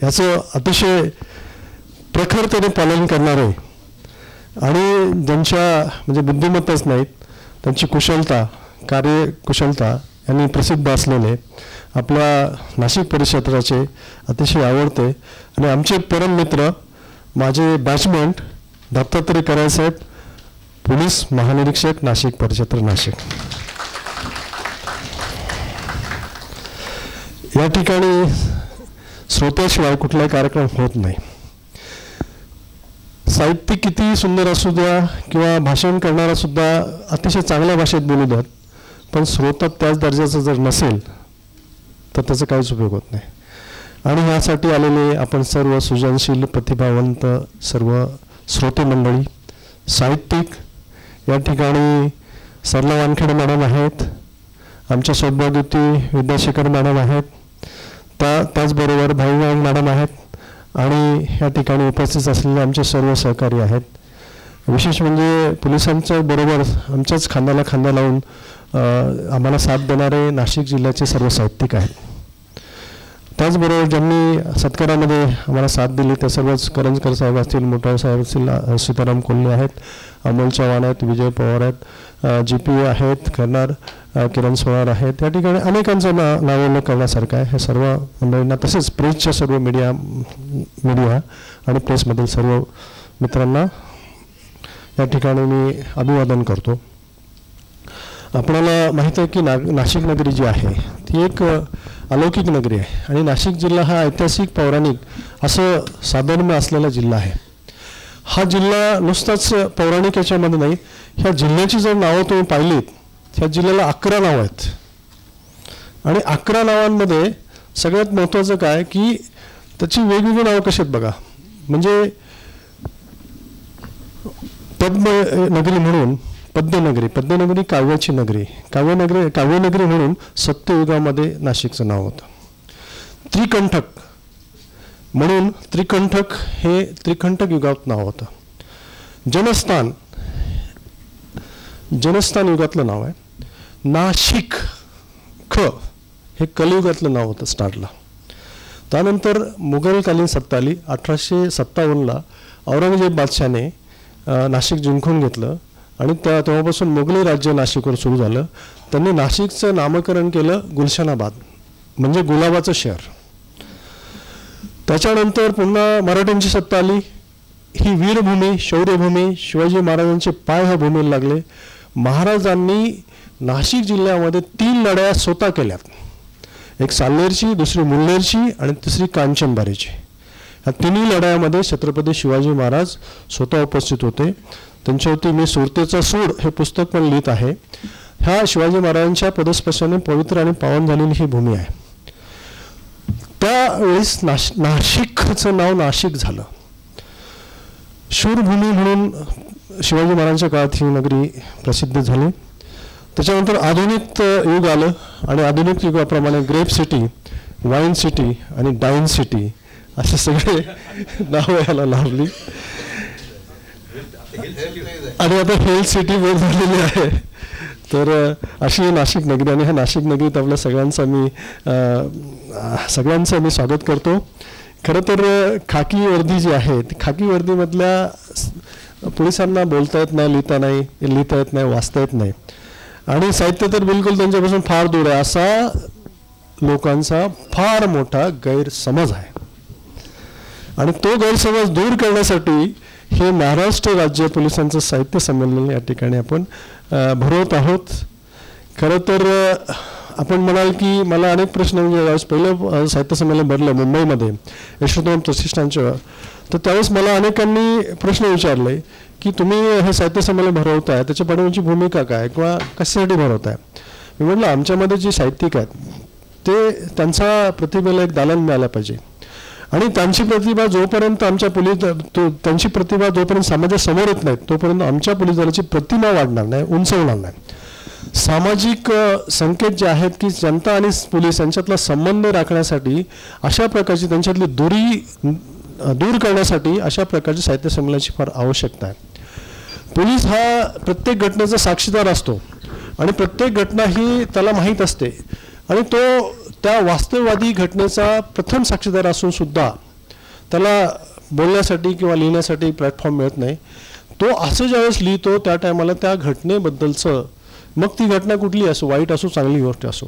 याचं अतिशय प्रखरतेने पालन करणारे आणि ज्यांच्या म्हणजे बुद्धिमत्ताच नाहीत, त्यांची कुशलता, कार्यकुशलता यांनी प्रसिद्ध असलेले आपल्या नाशिक परिक्षेत्राचे अतिशय आवडते आणि आमचे परम मित्र, माझे बॅचमेट दत्तात्रय कराड साहेब, पोलीस महानिरीक्षक नाशिक परिक्षेत्र नाशिक. या ठिकाणी श्रोत्याशिवाय कुठलाही कार्यक्रम होत नाही. साहित्य किती सुंदर असू द्या किंवा भाषण करणारा सुद्धा अतिशय चांगल्या भाषेत बोलू द्यात, पण श्रोता त्याच दर्जाचं जर नसेल तर त्याचा काहीच उपयोग होत नाही. आणि ह्यासाठी आलेले आपण सर्व सृजनशील प्रतिभावंत सर्व श्रोते मंडळी, साहित्यिक, या ठिकाणी सरला वानखेडे मॅडम आहेत, आमच्या सौभाग्यवती विद्याशेखर मॅडम आहेत, त्याचबरोबर भाई मॅडम आहेत आणि या ठिकाणी उपस्थित असलेले आमचे सर्व सहकारी आहेत. विशेष म्हणजे पोलिसांच्या बरोबर आमच्याच खांद्याला खांदा लावून आम्हाला साथ देणारे नाशिक जिल्ह्याचे सर्व साहित्यिक आहेत. त्याचबरोबर ज्यांनी सत्कारामध्ये आम्हाला साथ दिली ते सर्वच करंजकर साहेब असतील, मोठाव साहेब असतील, सीताराम कोल्हे आहेत, अमोल चव्हाण आहेत, विजय पवार आहेत, GP आहेत, करणार किरण सोनार आहेत. या ठिकाणी अनेकांचं नावोल्लेख करण्यासारखं आहे. हे सर्व मंडळींना तसेच प्रेसच्या सर्व मीडिया आणि प्रेसमधील सर्व मित्रांना या ठिकाणी मी अभिवादन करतो. आपल्याला माहीत आहे की नाशिक नगरी जी आहे ती एक अलौकिक नगरी आहे आणि नाशिक जिल्हा हा ऐतिहासिक पौराणिक असं साधर्म्य असलेला जिल्हा आहे. हा जिल्हा नुसताच पौराणिक याच्यामध्ये नाही, ह्या जिल्ह्याची जर नावं तुम्ही पाहिलीत, ह्या जिल्ह्याला 11 नावं आहेत आणि 11 नावांमध्ये सगळ्यात महत्त्वाचं काय की त्याची वेगवेगळी नावं कशी आहेत बघा. म्हणजे पद्मनगरी म्हणून पद्यनगरी काव्याची नगरी, काव्यनगरी म्हणून सत्ययुगामध्ये नाशिकचं नाव होतं. त्रिकंठक म्हणून त्रिकंठक हे त्रिकंठक युगात नाव होतं. जनस्थान युगातलं नाव आहे. नाशिक हे कलियुगातलं नाव होतं स्टार्टला. त्यानंतर मुघलकालीन सत्ता आली. 1857ला औरंगजेब बादशाने नाशिक जिंकून घेतलं आणि तेव्हापासून मोगली राज्य नाशिकवर सुरू झालं. त्यांनी नाशिकचं नामकरण केलं गुलशनाबाद, म्हणजे गुलाबाचं शहर. त्याच्यानंतर पुन्हा मराठ्यांची सत्ता आली. ही वीरभूमी, शौर्यभूमी, शिवाजी महाराजांचे पाय ह्या भूमीला लागले. महाराजांनी नाशिक जिल्ह्यामध्ये 3 लढाया स्वतः केल्यात. एक साल्हेरची, दुसरी मुल्हेरची आणि तिसरी कांचनबारीची. ह्या तिन्ही लढायामध्ये छत्रपती शिवाजी महाराज स्वतः उपस्थित होते. त्यांच्यावरती मी सुरतेचा सूड हे पुस्तक पण लिहित आहे. ह्या शिवाजी महाराजांच्या पदस्पर्शाने पवित्र आणि पावन झालेली ही भूमी आहे. त्यावेळेस नाशिकचं नाव नाशिक झालं. शूरभूमी म्हणून शिवाजी महाराजांच्या काळात ही नगरी प्रसिद्ध झाली. त्याच्यानंतर आधुनिक युग आलं आणि आधुनिक युगाप्रमाणे ग्रेप सिटी, वाईन सिटी आणि डाईन सिटी असे सगळे नावं याला लावली आणि आता हेल्थ सिटी बोल झालेली आहे. तर अशी नाशिक नगरी आणि ह्या नाशिक नगरीत आपल्या सगळ्यांचं मी स्वागत करतो. खरं तर खाकी वर्दी जी आहे ती खाकी वर्दीमधल्या पोलिसांना बोलता येत नाही, लिहिता येत नाही, वाचता येत नाही आणि साहित्य तर बिलकुल त्यांच्यापासून फार दूर आहे असा लोकांचा फार मोठा गैरसमज आहे. आणि तो गैरसमज दूर करण्यासाठी हे महाराष्ट्र राज्य पोलिसांचं साहित्य संमेलन या ठिकाणी आपण भरवत आहोत. खरं तर आपण म्हणाल की मला अनेक प्रश्न, म्हणजे ज्यावेळेस पहिलं साहित्य संमेलन भरलं मुंबईमध्ये यशवंतराव प्रतिष्ठानच्या, तर त्यावेळेस मला अनेकांनी प्रश्न विचारले की तुम्ही हे साहित्य संमेलन भरवताय, त्याच्या पाठीमागची भूमिका काय किंवा कशासाठी भरवताय. मी म्हटलं आमच्यामध्ये जे साहित्यिक आहेत ते त्यांचा प्रतिभेला एक दालन मिळालं पाहिजे, आणि त्यांची प्रतिभा जोपर्यंत आमच्या त्यांची प्रतिभा जोपर्यंत समाजासमोर येत नाही तोपर्यंत आमच्या पोलीस दलाची प्रतिमा वाढणार नाही, उंचवणार नाही. सामाजिक संकेत जे आहेत की जनता आणि पोलीस यांच्यातला संबंध राखण्यासाठी अशा प्रकारची त्यांच्यातली दूर करण्यासाठी अशा प्रकारची साहित्य संमेलनाची फार आवश्यकता आहे. पोलीस हा प्रत्येक घटनेचा साक्षीदार असतो आणि प्रत्येक घटना ही त्याला माहीत असते, आणि तो त्या वास्तववादी घटनेचा प्रथम साक्षीदार असून सुद्धा त्याला बोलण्यासाठी किंवा लिहिण्यासाठी प्लॅटफॉर्म मिळत नाही. तो असं ज्यावेळेस लिहितो त्या टायमाला त्या घटनेबद्दलचं, मग ती घटना कुठली असो, वाईट असो चांगली गोष्ट असो,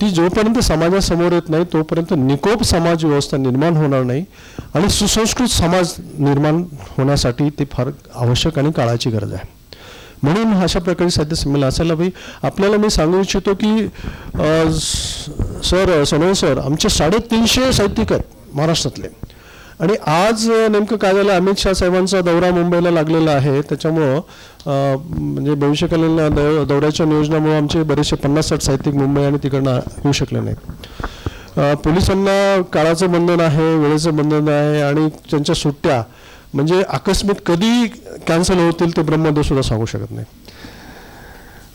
ती जोपर्यंत समाजासमोर येत नाही तोपर्यंत निकोप समाज व्यवस्था निर्माण होणार नाही, आणि सुसंस्कृत समाज निर्माण होण्यासाठी ते फार आवश्यक आणि काळाची गरज आहे. म्हणून अशा प्रकारे साहित्य संमेलन असायला हवी. आपल्याला मी सांगू इच्छितो की सोनवणे सर आमचे 350 साहित्यिक आहेत महाराष्ट्रातले, आणि आज नेमकं काय झालं, अमित शाह साहेबांचा दौरा मुंबईला लागलेला आहे, त्याच्यामुळं म्हणजे भविष्यकालीन दौऱ्याच्या नियोजनामुळे आमचे बरेचसे 50-60 साहित्यिक मुंबई आणि तिकडनं येऊ शकले नाहीत. पोलिसांना काळाचं बंधन आहे, वेळेचं बंधन आहे, आणि त्यांच्या सुट्ट्या म्हणजे आकस्मिक कधी कॅन्सल होतील ते ब्रह्मदेव सुद्धा सांगू शकत नाही.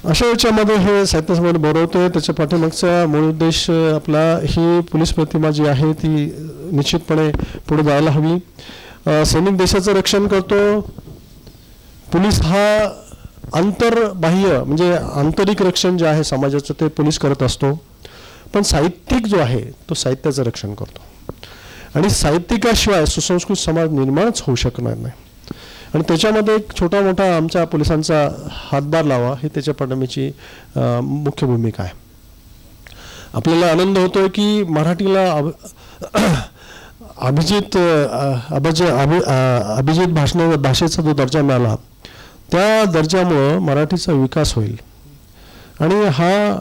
अशा याच्यामध्ये हे साहित्य संमेलन भरवतोय. त्याच्या पाठीमागचा मूळ उद्देश आपला ही पोलीस प्रतिमा जी आहे ती निश्चितपणे पुढे जायला हवी. सैनिक देशाचं रक्षण करतो, पोलीस हा अंतर्बाह्य म्हणजे आंतरिक रक्षण जे आहे समाजाचं ते पोलीस करत असतो, पण साहित्यिक जो आहे तो साहित्याचं रक्षण करतो, आणि साहित्यिकाशिवाय सुसंस्कृत समाज निर्माणच होऊ शकणार नाही. आणि त्याच्यामध्ये एक छोटा मोठा आमच्या पोलिसांचा हातभार लावा ही त्याच्या पाठीमागची मुख्य भूमिका आहे. आपल्याला आनंद होतोय की मराठीला अभिजित भाषेचा जो दर्जा मिळाला त्या दर्जामुळं मराठीचा विकास होईल, आणि हा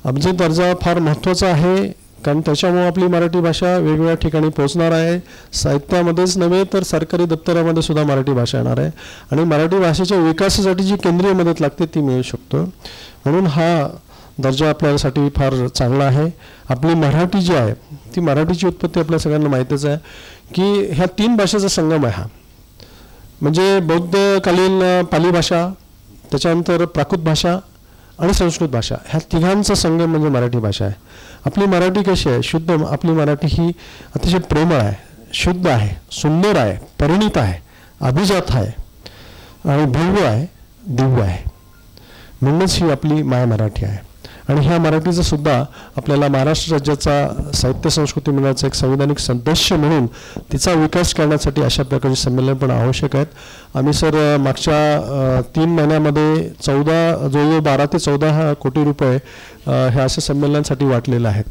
अभिजित दर्जा फार महत्त्वाचा आहे, कारण त्याच्यामुळे आपली मराठी भाषा वेगवेगळ्या ठिकाणी पोहोचणार आहे. साहित्यामध्येच नव्हे तर सरकारी दप्तरामध्ये सुद्धा मराठी भाषा येणार आहे, आणि मराठी भाषेच्या विकासासाठी जी केंद्रीय मदत लागते ती मिळू शकतो. म्हणून हा दर्जा आपल्यासाठी फार चांगला आहे. आपली मराठी जी आहे ती मराठीची उत्पत्ती आपल्या सगळ्यांना माहीतच आहे की ह्या 3 भाषेचा संगम आहे हा, म्हणजे बौद्धकालीन पाली भाषा, त्याच्यानंतर प्राकृत भाषा आणि संस्कृत भाषा, ह्या तिघांचा संगम म्हणजे मराठी भाषा आहे. आपली मराठी कशी आहे, शुद्ध. आपली मराठी ही अतिशय प्रेमळ आहे, शुद्ध आहे, सुंदर आहे, परिणित आहे, अभिजात आहे, आणि भव्य आहे, दिव्य आहे. म्हणूनच ही आपली माय मराठी आहे. आणि ह्या मराठीचं सुद्धा आपल्याला महाराष्ट्र राज्याचा साहित्य संस्कृती मंडळाचा एक संविधानिक सदस्य म्हणून तिचा विकास करण्यासाठी अशा प्रकारचे संमेलन पण आवश्यक आहेत. आम्ही सर मागच्या 3 महिन्यामध्ये जवळजवळ 12 ते 14 कोटी रुपये ह्या अशा संमेलनांसाठी वाटलेले आहेत.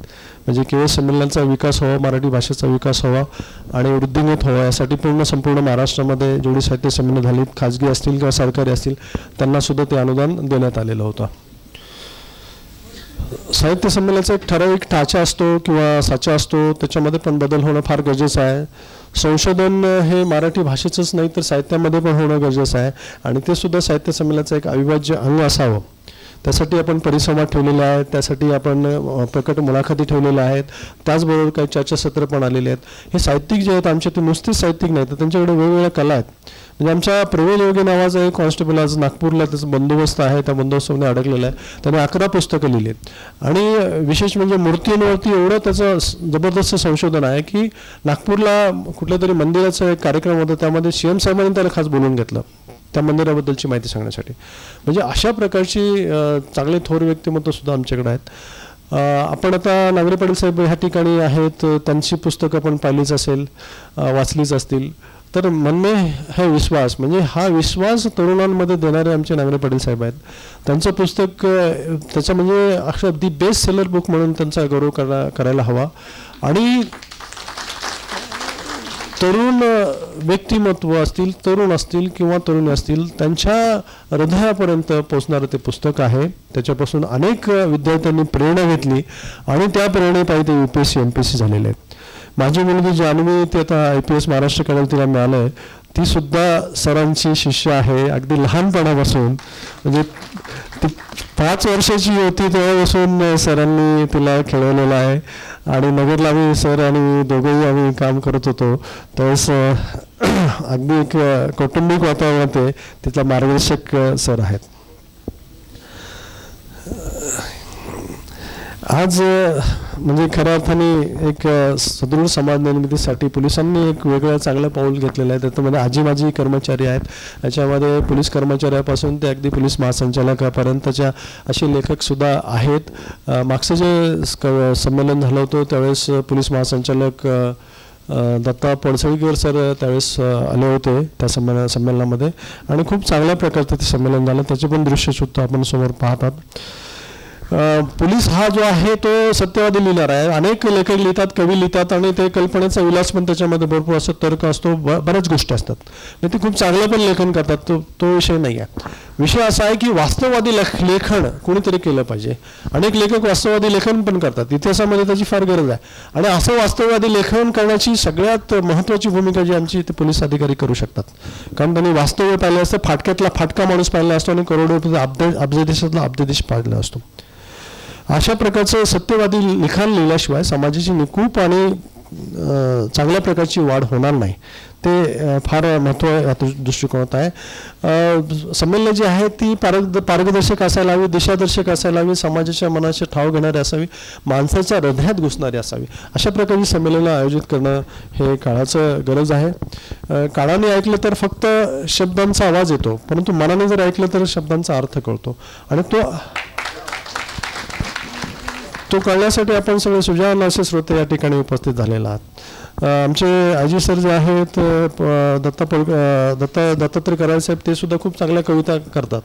म्हणजे केवळ संमेलनांचा विकास व्हावा, मराठी भाषेचा विकास व्हावा आणि वृद्धिंगत व्हावा यासाठी संपूर्ण महाराष्ट्रामध्ये जेवढी साहित्य संमेलन झाली, खाजगी असतील किंवा सरकारी असतील, त्यांना सुद्धा ते अनुदान देण्यात आलेलं होतं. साहित्य संमेलनाचा एक ठराविक ढाचा असतो किंवा साचा असतो, त्याच्यामध्ये पण बदल होणं फार गरजेचं आहे. संशोधन हे मराठी भाषेचंच नाही तर साहित्यामध्ये पण होणं गरजेचं आहे, आणि ते सुद्धा साहित्य संमेलनाचं एक अविभाज्य अंग असावं. त्यासाठी आपण परिसंवाद ठेवलेले आहेत, त्यासाठी आपण प्रकट मुलाखती ठेवलेल्या आहेत, त्याचबरोबर काही चर्चासत्र पण आलेले आहेत. हे साहित्यिक जे आहेत आमचे ते नुसतेच साहित्यिक नाही तर त्यांच्याकडे वेगवेगळ्या कला आहेत. म्हणजे आमच्या प्रवीण योगी नावाचा एक कॉन्स्टेबल आज नागपूरला त्याचा बंदोबस्त आहे, त्या बंदोबस्तामध्ये अडकलेला आहे. त्याने 11 पुस्तकं लिहिली आहेत, आणि विशेष म्हणजे मूर्तींवरती एवढं त्याचं जबरदस्त संशोधन आहे की नागपूरला कुठल्या तरी मंदिराचा एक कार्यक्रम होता, त्यामध्ये CM साहेबांनी त्याला खास बोलून घेतलं त्या मंदिराबद्दलची माहिती सांगण्यासाठी. म्हणजे अशा प्रकारची चांगले थोर व्यक्तिमत्व सुद्धा आमच्याकडे आहेत. आपण आता नांगरे पाटील साहेब ह्या ठिकाणी आहेत, त्यांची पुस्तकं आपण पाहिलीच असेल, वाचलीच असतील. तर मनमे है विश्वास, म्हणजे हा विश्वास तरुणांमध्ये देणारे आमचे नांगरे पाटील साहेब आहेत. त्यांचं पुस्तक त्याचं म्हणजे अक्षर दी बेस्ट सेलर बुक म्हणून त्यांचा गौरव करायला हवा. आणि तरुण व्यक्तिमत्व असतील, तरुण असतील किंवा तरुणी असतील, त्यांच्या हृदयापर्यंत पोचणारं ते पुस्तक आहे. त्याच्यापासून अनेक विद्यार्थ्यांनी प्रेरणा घेतली आणि त्या प्रेरणेपायी ते UPSC MPSC झालेले आहेत. माझी मुलगी जान्हवी, ती आता IPS महाराष्ट्र कॅडर तिला मिळालं आहे, ती सुद्धा सरांची शिष्य आहे अगदी लहानपणापासून. म्हणजे ती 5 वर्षाची होती तेव्हापासून सरांनी तिला खेळवलेलं आहे. आणि नगरला आम्ही सर आणि दोघंही आम्ही काम करत होतो त्यावेळेस अगदी एक कौटुंबिक वातावरणात आहे. तिथला मार्गदर्शक सर आहेत. आज म्हणजे खऱ्या अर्थाने एक सदृढ समाज निर्मितीसाठी पोलिसांनी एक वेगळं चांगलं पाऊल घेतलेलं आहे. त्याच्यामध्ये आजी माजी कर्मचारी आहेत. याच्यामध्ये पोलीस कर्मचाऱ्यापासून ते अगदी पोलीस महासंचालकापर्यंतच्या असे लेखकसुद्धा आहेत. मागचं जे संमेलन झालं होतं त्यावेळेस पोलीस महासंचालक दत्ता पडसळीकर सर त्यावेळेस आले होते त्या संमेलनामध्ये आणि खूप चांगल्या प्रकारचं ते संमेलन झालं. त्याचे पण दृश्यसुद्धा आपण समोर पाहतात. पोलीस हा जो आहे तो सत्यवादी लिहिणार आहे. अनेक लेखक लिहितात, कवी लिहितात आणि ते कल्पनेचा विलास पण त्याच्यामध्ये भरपूर असं तर्क असतो, बऱ्याच गोष्टी असतात. ते खूप चांगलं पण लेखन करतात, तो विषय नाही आहे. विषय असा आहे की वास्तववादी लेखन कोणीतरी केलं पाहिजे. अनेक लेखक वास्तववादी लेखन पण करतात, इतिहासामध्ये त्याची फार गरज आहे. आणि असं वास्तववादी लेखन करण्याची सगळ्यात महत्त्वाची भूमिका जी आमची ते पोलीस अधिकारी करू शकतात. कारण त्यांनी वास्तव पाहिलं असतं, फाटक्यातला फाटका माणूस पाहिला असतो आणि करोडो अब्जदेशातला अब्जदेश पाहिला असतो. अशा प्रकारचं सत्यवादी लिखाण लिहिल्याशिवाय समाजाची निकूप आणि चांगल्या प्रकारची वाढ होणार नाही. ते फार महत्त्व या दृष्टिकोनात आहे. संमेलनं जी आहेत ती पारदर्शक असायला हवी, दिशादर्शक असायला हवी, समाजाच्या मनाचे ठाव घेणारी असावी, माणसाच्या हृदयात घुसणारी असावी. अशा प्रकारची संमेलनं आयोजित करणं हे काळाचं गरज आहे. कानाने ऐकलं तर फक्त शब्दांचा आवाज येतो, परंतु मनाने जर ऐकलं तर शब्दांचा अर्थ कळतो. आणि तो कळण्यासाठी आपण सगळे सुजाण असे श्रोते या ठिकाणी उपस्थित झालेले आहात. आमचे आजी सर जे आहेत दत्तात्रय कराड साहेब, ते सुद्धा खूप चांगल्या कविता करतात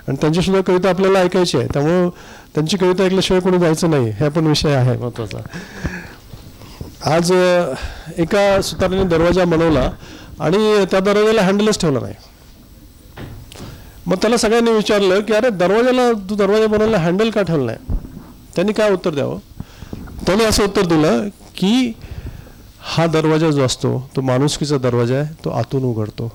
आणि त्यांचीसुद्धा कविता आपल्याला ऐकायची आहे. त्यामुळं त्यांची कविता ऐकल्याशिवाय कोणी जायचं नाही, हे पण विषय आहे महत्त्वाचा. आज एका सुताराने दरवाजा बनवला आणि त्या दरवाजाला हँडलच ठेवला नाही. मग त्याला सगळ्यांनी विचारलं की अरे तू दरवाजा बनवला, हँडल का ठेवलं नाही? त्यांनी काय उत्तर द्यावं? त्याने असं उत्तर दिलं की हा दरवाजा जो असतो तो माणुसकीचा दरवाजा आहे, तो आतून उघडतो.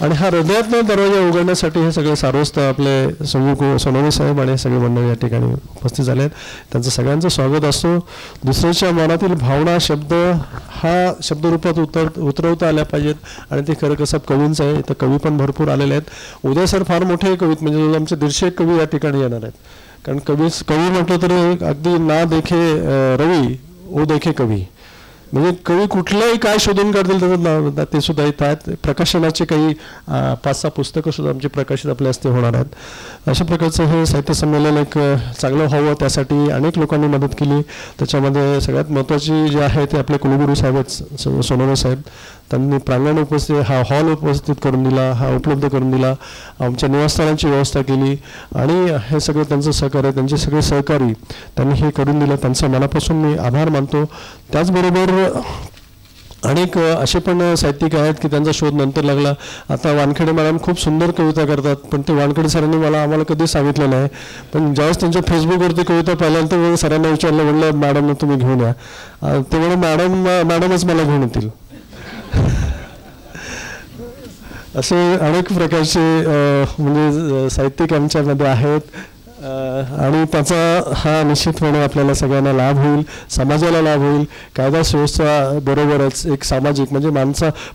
आणि हा हृदयातनं दरवाजा उघडण्यासाठी हे सगळे सार्वस्त आपले सोनवणे साहेब आणि सगळे मंडळी या ठिकाणी उपस्थित झाले आहेत. त्यांचं सगळ्यांचं स्वागत असतो. दुसऱ्याच्या मनातील भावना हा शब्दरूपात उतरवता आल्या पाहिजेत आणि ते खरं कसं कवींचं आहे. इथं कवी पण भरपूर आलेले आहेत. उद्या सर फार मोठे कवीत, म्हणजे आमचे 150 कवी या ठिकाणी येणार आहेत. कारण कवी म्हटलं तर अगदी ना देखे रवी ओ देखे कवी, म्हणजे कवी कुठलंही काय शोधून काढतील त्याचं ते सुद्धा इथं आहेत. प्रकाशनाचे काही 5-6 पुस्तकं सुद्धा आमचे प्रकाशित आपल्या हस्ते होणार आहेत. अशा प्रकारचं हे साहित्य संमेलन एक चांगलं व्हावं त्यासाठी अनेक लोकांनी मदत केली. त्याच्यामध्ये सगळ्यात महत्त्वाची जे आहे ते आपले कुलगुरू साहेब आहेत, सोनवणे साहेब. त्यांनी प्रांगण हा हॉल उपस्थित करून दिला, हा उपलब्ध करून दिला, आमच्या निवासस्थानांची व्यवस्था केली आणि हे सगळं त्यांचं सहकार्य, त्यांचे सगळे सहकारी त्यांनी हे करून दिलं. त्यांचं मनापासून मी आभार मानतो. त्याचबरोबर अनेक असे पण साहित्यिक आहेत की त्यांचा शोध नंतर लागला. आता वानखेडे मॅडम खूप सुंदर कविता करतात, पण ते वानखेडे सरांनी आम्हाला कधीच सांगितलं नाही. पण ज्यावेळेस त्यांच्या फेसबुकवरती कविता पाहिल्यानंतर सरांना विचारलं, म्हणलं मॅडमला तुम्ही घेऊन या. ते म्हणजे मॅडमच मला घेऊन येतील. असे अनेक प्रकारचे म्हणजे साहित्यिक आमच्यामध्ये आहेत आणि त्याचा हा निश्चितपणे आपल्याला सगळ्यांना लाभ होईल, समाजाला लाभ होईल. कायदा सुव्यवस्था बरोबरच एक सामाजिक म्हणजे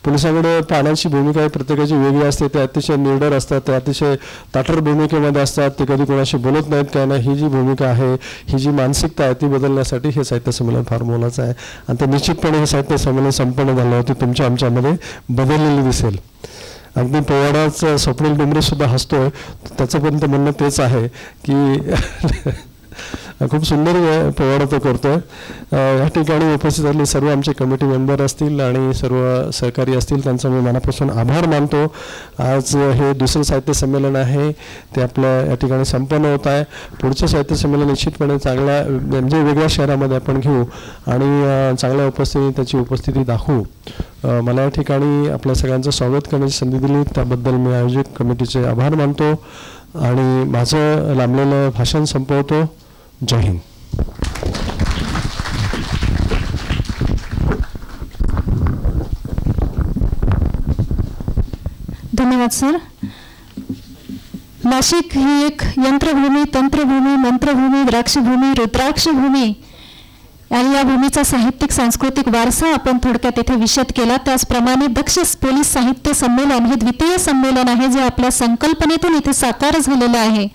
पोलिसांकडे पाहण्याची भूमिका ही प्रत्येकाची वेगळी असते. ते अतिशय निर्डर असतात, ते अतिशय ताठर भूमिकेमध्ये असतात, ते कधी कोणाशी बोलत नाहीत काय नाही. ही जी भूमिका आहे, ही जी मानसिकता आहे ती बदलण्यासाठी हे साहित्य संमेलन फार मोलाचं आहे आणि ते निश्चितपणे हे साहित्य संमेलन संपन्न झालं होते तुमच्या आमच्यामध्ये बदललेली दिसेल. अगदी पोवाडाचं स्वप्नील डुमरे सुद्धा हसतोय, त्याचं पण ते म्हणणं तेच आहे की खूप सुंदर पोवाडा तो करतोय. या ठिकाणी उपस्थित असलेले सर्व आमचे कमिटी मेंबर असतील आणि सर्व सहकारी असतील त्यांचा मी मनापासून आभार मानतो. आज हे दुसरं साहित्य संमेलन आहे ते आपल्या या ठिकाणी संपन्न होत आहे. पुढचं साहित्य संमेलन निश्चितपणे चांगल्या म्हणजे वेगळ्या शहरामध्ये आपण घेऊ आणि चांगल्या त्याची उपस्थिती दाखवू. मला या ठिकाणी आपल्या सगळ्यांचं स्वागत करण्याची संधी दिली त्याबद्दल मी आयोजक कमिटीचे आभार मानतो आणि माझं लांबलेलं भाषण संपवतो. जय हिंद. धन्यवाद सर. नाशिक ही एक यंत्रभूमी, तंत्रभूमी, मंत्रभूमी, द्राक्षभूमी, रुद्राक्षभूमी आणि या भूमीचा साहित्यिक सांस्कृतिक वारसा आपण थोडक्यात इथे विशद केला. त्याचप्रमाणे दक्ष पोलीस साहित्य संमेलन हे द्वितीय संमेलन आहे जे आपल्या संकल्पनेतून इथे साकार झालेलं आहे.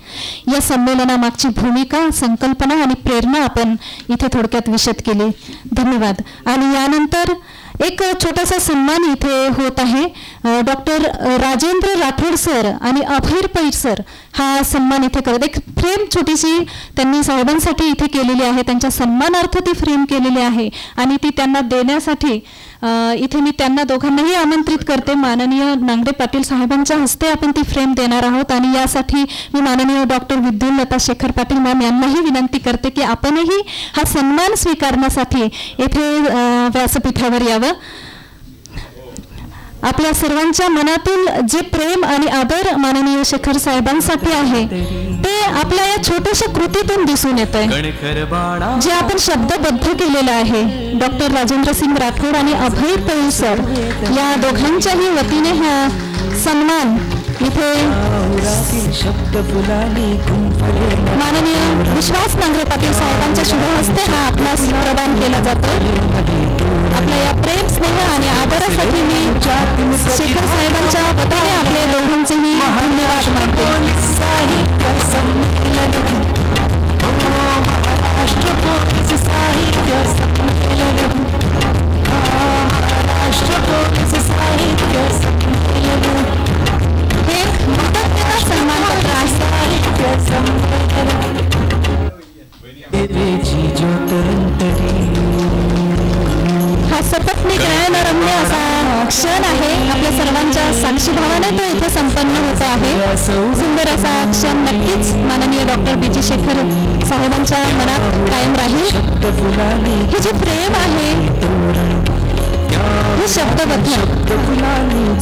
या संमेलनामागची भूमिका, संकल्पना आणि प्रेरणा आपण इथे थोडक्यात विशद केली. धन्यवाद. आणि यानंतर एक छोटासा सन्मान इथे होत आहे. डॉक्टर राजेंद्र राठोड सर आणि अभैर पै सर हा सन्मान इथे करत. एक फ्रेम छोटीशी त्यांनी साहेबांसाठी इथे केलेली आहे. त्यांच्या सन्मानार्थ ती फ्रेम केलेली आहे आणि ती त्यांना देण्यासाठी इथे मी त्यांना दोघांनाही आमंत्रित करते. माननीय नांगरे पाटील साहेबांच्या हस्ते आपण ती फ्रेम देणार आहोत आणि यासाठी मी माननीय डॉक्टर विद्युल्लता शेखर पाटील मॅम यांनाही विनंती करते की आपणही हा सन्मान स्वीकारण्यासाठी येथे व्यासपीठावर यावं. आपल्या सर्वांच्या मनातील जे प्रेम आणि आदर माननीय शेखर साहेबांसाठी आहे ते आपल्या या छोट्याशा कृतीतून दिसून येत आहे, जे आपण शब्दबद्ध केलेलं आहे. डॉक्टर राजेंद्र सिंग राठोड आणि अभय पै सर या दोघांच्याही वतीने हा सन्मान इथे माननीय विश्वास नांगरे पाटील साहेबांच्या शुभ हस्ते हा आपणास प्रदान केला जातो. आपल्या या प्रेम, स्नेह आणि आदरासाठी मी शेखर साहेबांच्या वतीने आपले दोघांचेही धन्यवाद मानते. हे कृतज्ञता सन्मानपत्र हा सपत्नीक नयनरम्य असा क्षण आहे. आपल्या सर्वांच्या साक्षीभावाने तो इथे संपन्न होत आहे. सुंदर असा क्षण नक्कीच माननीय डॉक्टर BG शेखर साहेबांच्या मनात कायम राहील. ही जी प्रेम आहे हे शब्दबद्ध.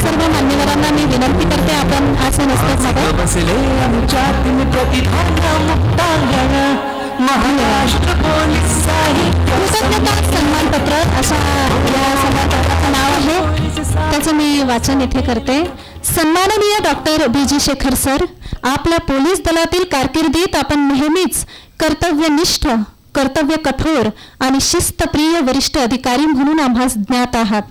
सर्व मान्यवरांना मी विनंती करते आपण आसन असतात कृतज्ञता सन्मानपत्र अशा या सन्मानपत्राचं नाव आहे, त्याचं मी वाचन इथे करते. सन्माननीय डॉक्टर BG शेखर सर, आपल्या पोलीस दलातील कारकिर्दीत आपण नेहमीच कर्तव्यनिष्ठ, कर्तव्य कठोर आणि शिस्तप्रिय वरिष्ठ अधिकारी म्हणून आम्हास ज्ञात आहात.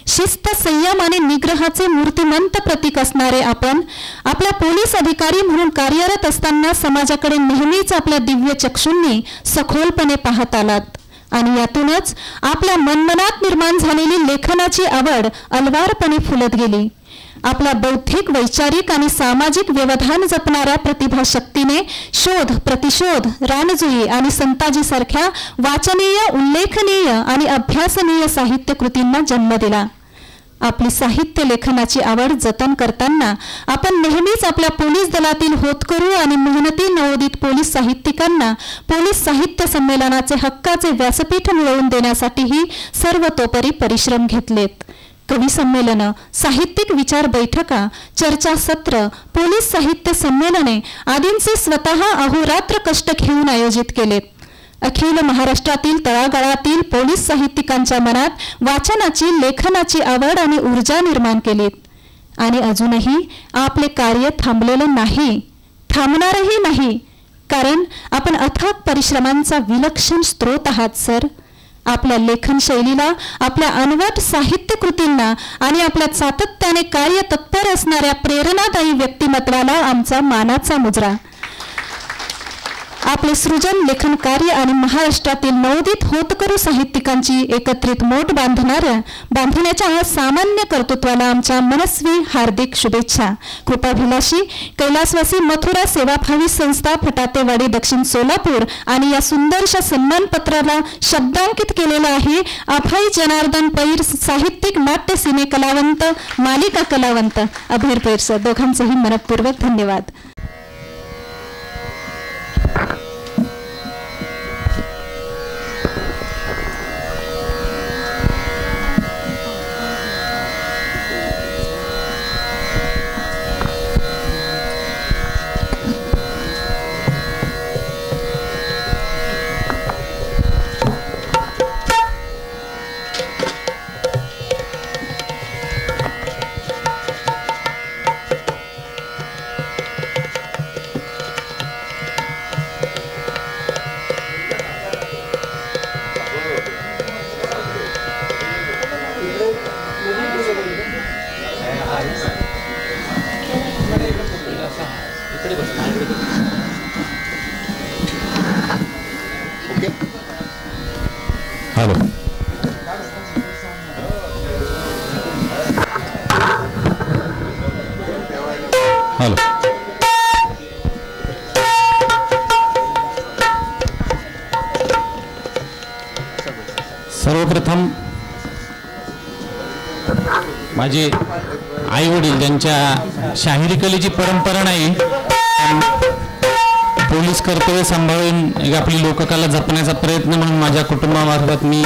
शिस्त, संयम आणि निग्रहाचे मूर्तिमंत प्रतीक असणारे आपण आपल्या पोलीस अधिकारी म्हणून कार्यरत असताना समाजाकडे नेहमीच आपल्या दिव्य चक्षुंनी सखोलपणे पाहत आलात आणि यातूनच आपल्या मनमनात निर्माण झालेली लेखनाची आवड अलवारपणे फुलत गेली. आपल्या बौद्धिक, वैचारिक आणि सामाजिक व्यवधान जपणाऱ्या प्रतिभाशक्तीने शोध, प्रतिशोध, रानजुई आणि संताजी सारख्या वाचनीय, उल्लेखनीय आणि अभ्यासनीय साहित्य कृतींना जन्म दिला. आपली साहित्य लेखनाची आवड जतन करताना आपण नेहमीच आपल्या पोलीस दलातील होतकरू आणि मेहनती नवोदित पोलीस साहित्यिकांना पोलीस साहित्य संमेलनाचे हक्काचे व्यासपीठ मिळवून देण्यासाठीही सर्वतोपरी परिश्रम घेतलेत. कवी संमेलनं, साहित्यिक विचार बैठका, चर्चासत्र, पोलीस साहित्य संमेलने आदींचे स्वतः अहोरात्र कष्ट घेऊन आयोजित केलेत. अखिल महाराष्ट्रातील तळागाळातील पोलीस साहित्यिकांच्या मनात वाचनाची, लेखनाची आवड आणि ऊर्जा निर्माण केलीत. आणि अजूनही आपले कार्य थांबलेलं नाही, थांबणारही नाही, कारण आपण अथक परिश्रमांचा विलक्षण स्रोत आहात सर. आपल्या लेखन शैलीला, आपल्या अनवट साहित्य कृतींना आणि आपल्या सातत्याने कार्य तत्पर असणाऱ्या प्रेरणादायी व्यक्तिमत्वाला आमचा मानाचा मुजरा. आपले सृजन लेखन कार्य आणि महाराष्ट्रातील नवोदित होतकरू साहित्यिकांची एकत्रित मोठ बांधण्याच्या सामान्य कर्तृत्वाला आमच्या मनस्वी हार्दिक शुभेच्छा. कृपाभिलाषी कैलासवासी मथुरा सेवाभावी संस्था फटातेवाडी दक्षिण सोलापूर आणि या सुंदरशा सन्मानपत्राला शब्दांकित केलेला आहे अभय जनार्दन पैर, साहित्यिक, नाट्य, सिने कलावंत, मालिका कलावंत अभय पैर सर. दोघांचेही मनपूर्वक धन्यवाद. हॅलो. हॅलो. सर्वप्रथम माझे आई वडील, ज्यांच्या शाहिरी कलेची परंपरा नाही, पोलीस कर्तव्य सांभाळून आपली लोककला जपण्याचा प्रयत्न म्हणून माझ्या कुटुंबामार्फत मी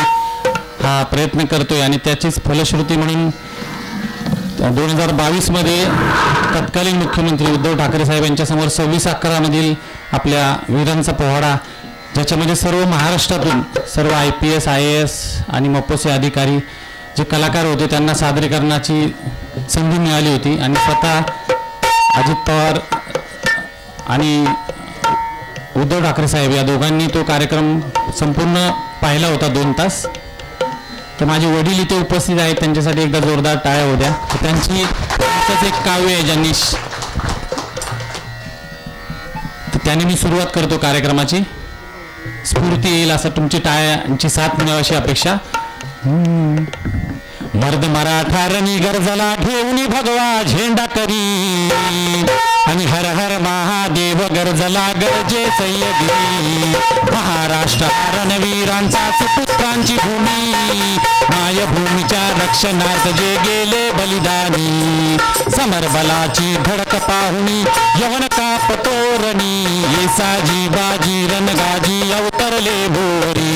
हा प्रयत्न करतोय आणि त्याचीच फलश्रुती म्हणून 2022 मध्ये तत्कालीन मुख्यमंत्री उद्धव ठाकरे साहेब यांच्या समोर 26/11 आपल्या वीरांचा पोवाडा, ज्याच्यामध्ये सर्व महाराष्ट्रातून सर्व IPS IAS आणि मपोसे अधिकारी जे कलाकार होते त्यांना सादरीकरणाची संधी मिळाली होती आणि स्वतः अजित पवार आणि उद्धव ठाकरे साहेब या दोघांनी तो कार्यक्रम संपूर्ण पाहिला होता 2 तास. तर माझे वडील इथे उपस्थित आहेत, त्यांच्यासाठी एकदा जोरदार टाळ्या होत्या. त्यांचंच एक काव्य आहे जनिश, तर त्याने मी सुरुवात करतो कार्यक्रमाची. स्फूर्ती येईल असं तुमची टाळ्यांची साथ मिळावी अशी अपेक्षा. मर्द मराठा रणी गरजला घेऊन भगवा झेंडा करी आणि हर हर महादेव गरजला गरजे सह्याद्री. महाराष्ट्र रणवीरांचा सुपुत्रांची भूमी, मायभूमीच्या रक्षणात जे गेले बलिदानी. समरबलाची धडक पाहुणी यवन कापतोरणी, ये साजी बाजी रणगाजी अवतरले भोरी.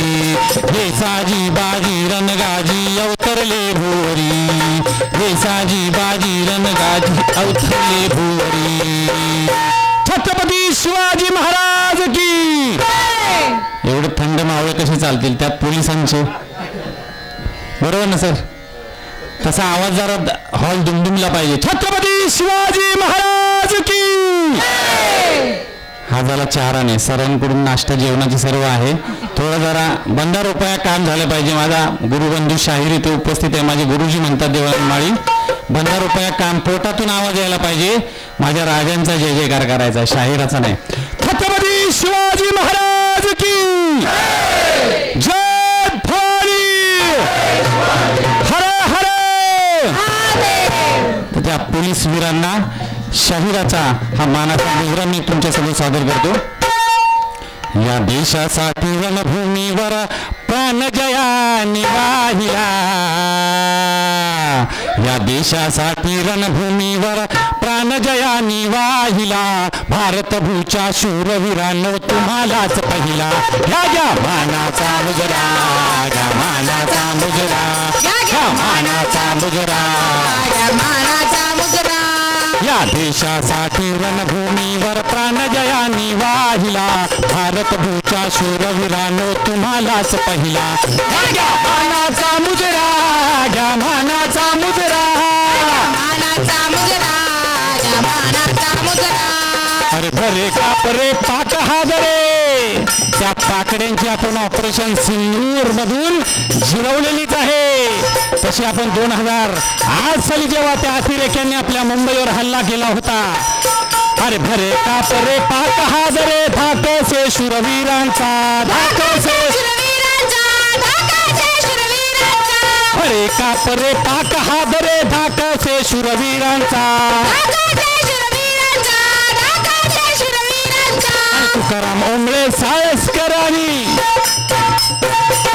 ये साजी बाजी रणगाजी अवतरले भोरी. ये साजी बाजी रणगाजी अवतरले भोरी. छत्रपती शिवाजी महाराज की. एवढे थंड मावळे कसे चालतील त्यात पोलिसांचे, बरोबर ना सर? तसा आवाज जरा हॉल दुमदुमला पाहिजे. छत्रपती शिवाजी महाराज की. हा झाला चहाराने. सरांकडून नाश्ता जेवणाची सर्व आहे. थोडं जरा बंदा रुपया काम झालं पाहिजे. माझा गुरुबंधू शाहीर इथे उपस्थित आहे, माझे गुरुजी म्हणतात देवामाळी, बंदा रुपया काम, पोटातून आवाज यायला पाहिजे. माझ्या राजांचा जय जयकार करायचा, शाहिराचा नाही. छत्रपती शिवाजी महाराज की जय. भवानी हर हर. तर त्या पोलीस वीरांना शाहिराचा हा मानाचा मुजरा मी तुमच्यासमोर सादर करतो. या देशासाठी रणभूमीवर प्राण जयाने वाहिला. या देशासाठी रणभूमीवर प्राण जयाने वाहिला. भारतभूच्या शूरवीरांनो तुम्हालाच पहिला. घ्या मानाचा मुजरा, घ्या मानाचा मुजरा, घ्या मानाचा मुजरा, घ्या मानाचा मुजरा. या देशासाठी रणभूमीवर प्राण जयानी वाहिला. भारतभूच्या शूरवीरांनो तुम्हालाच पहिला. घ्या मानाचा मुजरा, घ्या मानाचा मुजरा, मानाचा मुजरा, घ्या मानाचा मुजरा. अरे भरे कापरे पाक हादरे, त्या पाकड्यांची आपण ऑपरेशन सिंदूर मधून जिरवलेलीच आहे. तशी आपण 2008 साली जेव्हा त्या अतिरेक्यांनी आपल्या मुंबईवर हल्ला केला होता, अरे भरे काप रे पाक हादरे धाक से शूरवीरांचा धाक से भरे काप रे पाक हादरे धाक से शूरवीरांचा तुकाराम ओंबळे सायस्करांनी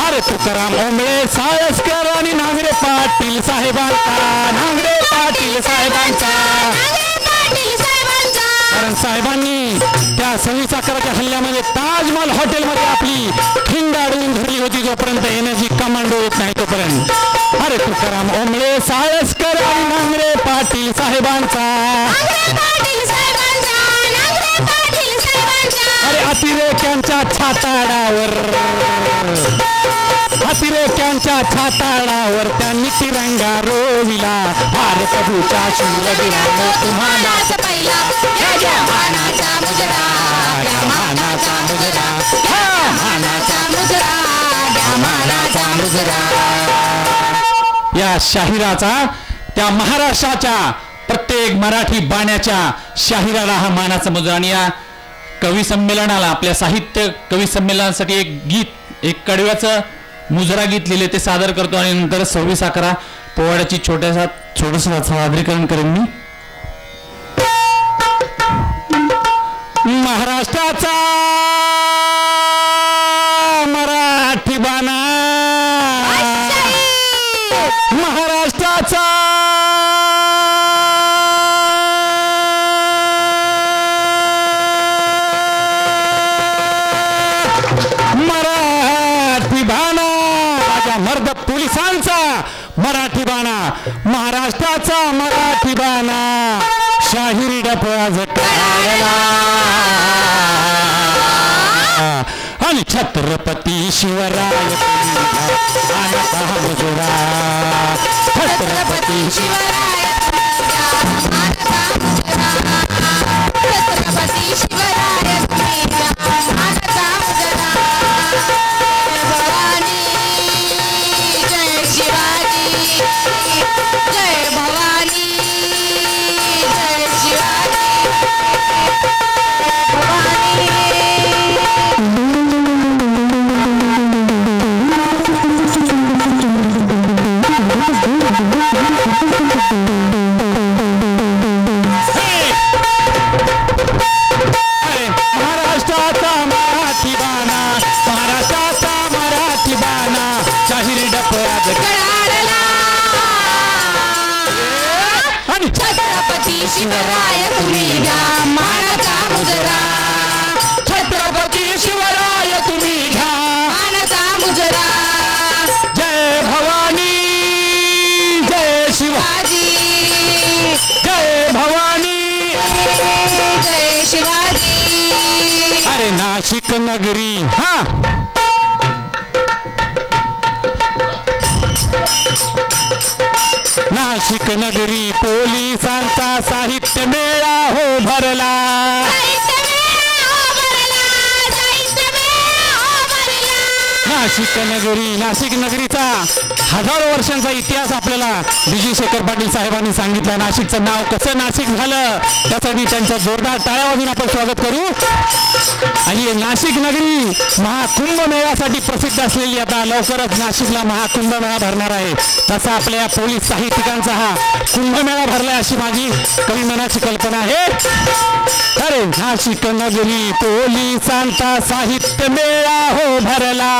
अरे तुकाराम ओंबळे सायस्करांनी नांगरे पाटील साहेबांचा नांगरे पाटील साहेबांचा कारण साहेबांनी त्या 26 अकराच्या हल्ल्यामध्ये ताजमहल हॉटेलमध्ये आपली खिंड अडवून धरली होती जोपर्यंत एनर्जी कमांडो येत नाही तोपर्यंत. अरे तुकाराम ओंबळे सायस्कर आणि नांगरे पाटील साहेबांचा अरे अतिरेक्यांच्या छाताडावर त्यांनी तिरंगा रोविला भारत भूचा शूरवीरांनो तुम्हालाच पहिला या मानाचा मुजरा या मानाचा मुजरा या मानाचा मुजरा या मानाचा मुजरा. या शाहिराचा त्या महाराष्ट्राच्या प्रत्येक मराठी बाण्याच्या शाहिराला हा मानाचा मुजरा. आणि या कवी संमेलनाला आपल्या साहित्य कवी संमेलनासाठी एक गीत एक कडव्याचं मुजरा गीत लिहिले ते सादर करतो आणि नंतर 26 अकरा पोवाड्याची छोटस सादरीकरण करेन मी. महाराष्ट्राचा मराठी बाणा महाराष्ट्राचा मर्द पोलिसांचा मराठी बाणा महाराष्ट्राचा मराठी बाणा शाहिरी डफाज आणि छत्रपती शिवराय मुजरा छत्रपती शिवराय छत्रपती शिवराय जय भवानी जय शिवाजी महाराष्ट्राचा मराठी बाणा महाराष्ट्राचा मराठी बाणा शाहिरी डफाज छत्रपती शिवराय तुम्ही घ्या मानाचा मुजरा छत्रपती शिवराय तुम्ही घ्या मानाचा मुजरा. जय भवानी जय शिवाजी जय भवानी जय शिवाजी. अरे नाशिक नगरी हा नाशिक नगरी पोलिसांचा साहित्य मेळा हो भरला नाशिक नगरीचा हजारो वर्षांचा इतिहास आपल्याला विजय शेखर पाटील साहेबांनी सांगितलं. नाशिकचं नाव कसं नाशिक झालं त्यासाठी त्यांचं जोरदार टाळ्या वाजून आपण स्वागत करू. आणि नाशिक नगरी महाकुंभ मेळ्यासाठी प्रसिद्ध असलेली आता लवकरच नाशिकला महाकुंभ मेळा भरणार आहे. तसा आपल्या पोलीस साहित्यिकांचा हा कुंभमेळा भरलाय अशी माझी कवी मनाची कल्पना आहे. अरे नाशिक नगरी पोलिसांचा साहित्य मेळा हो भरला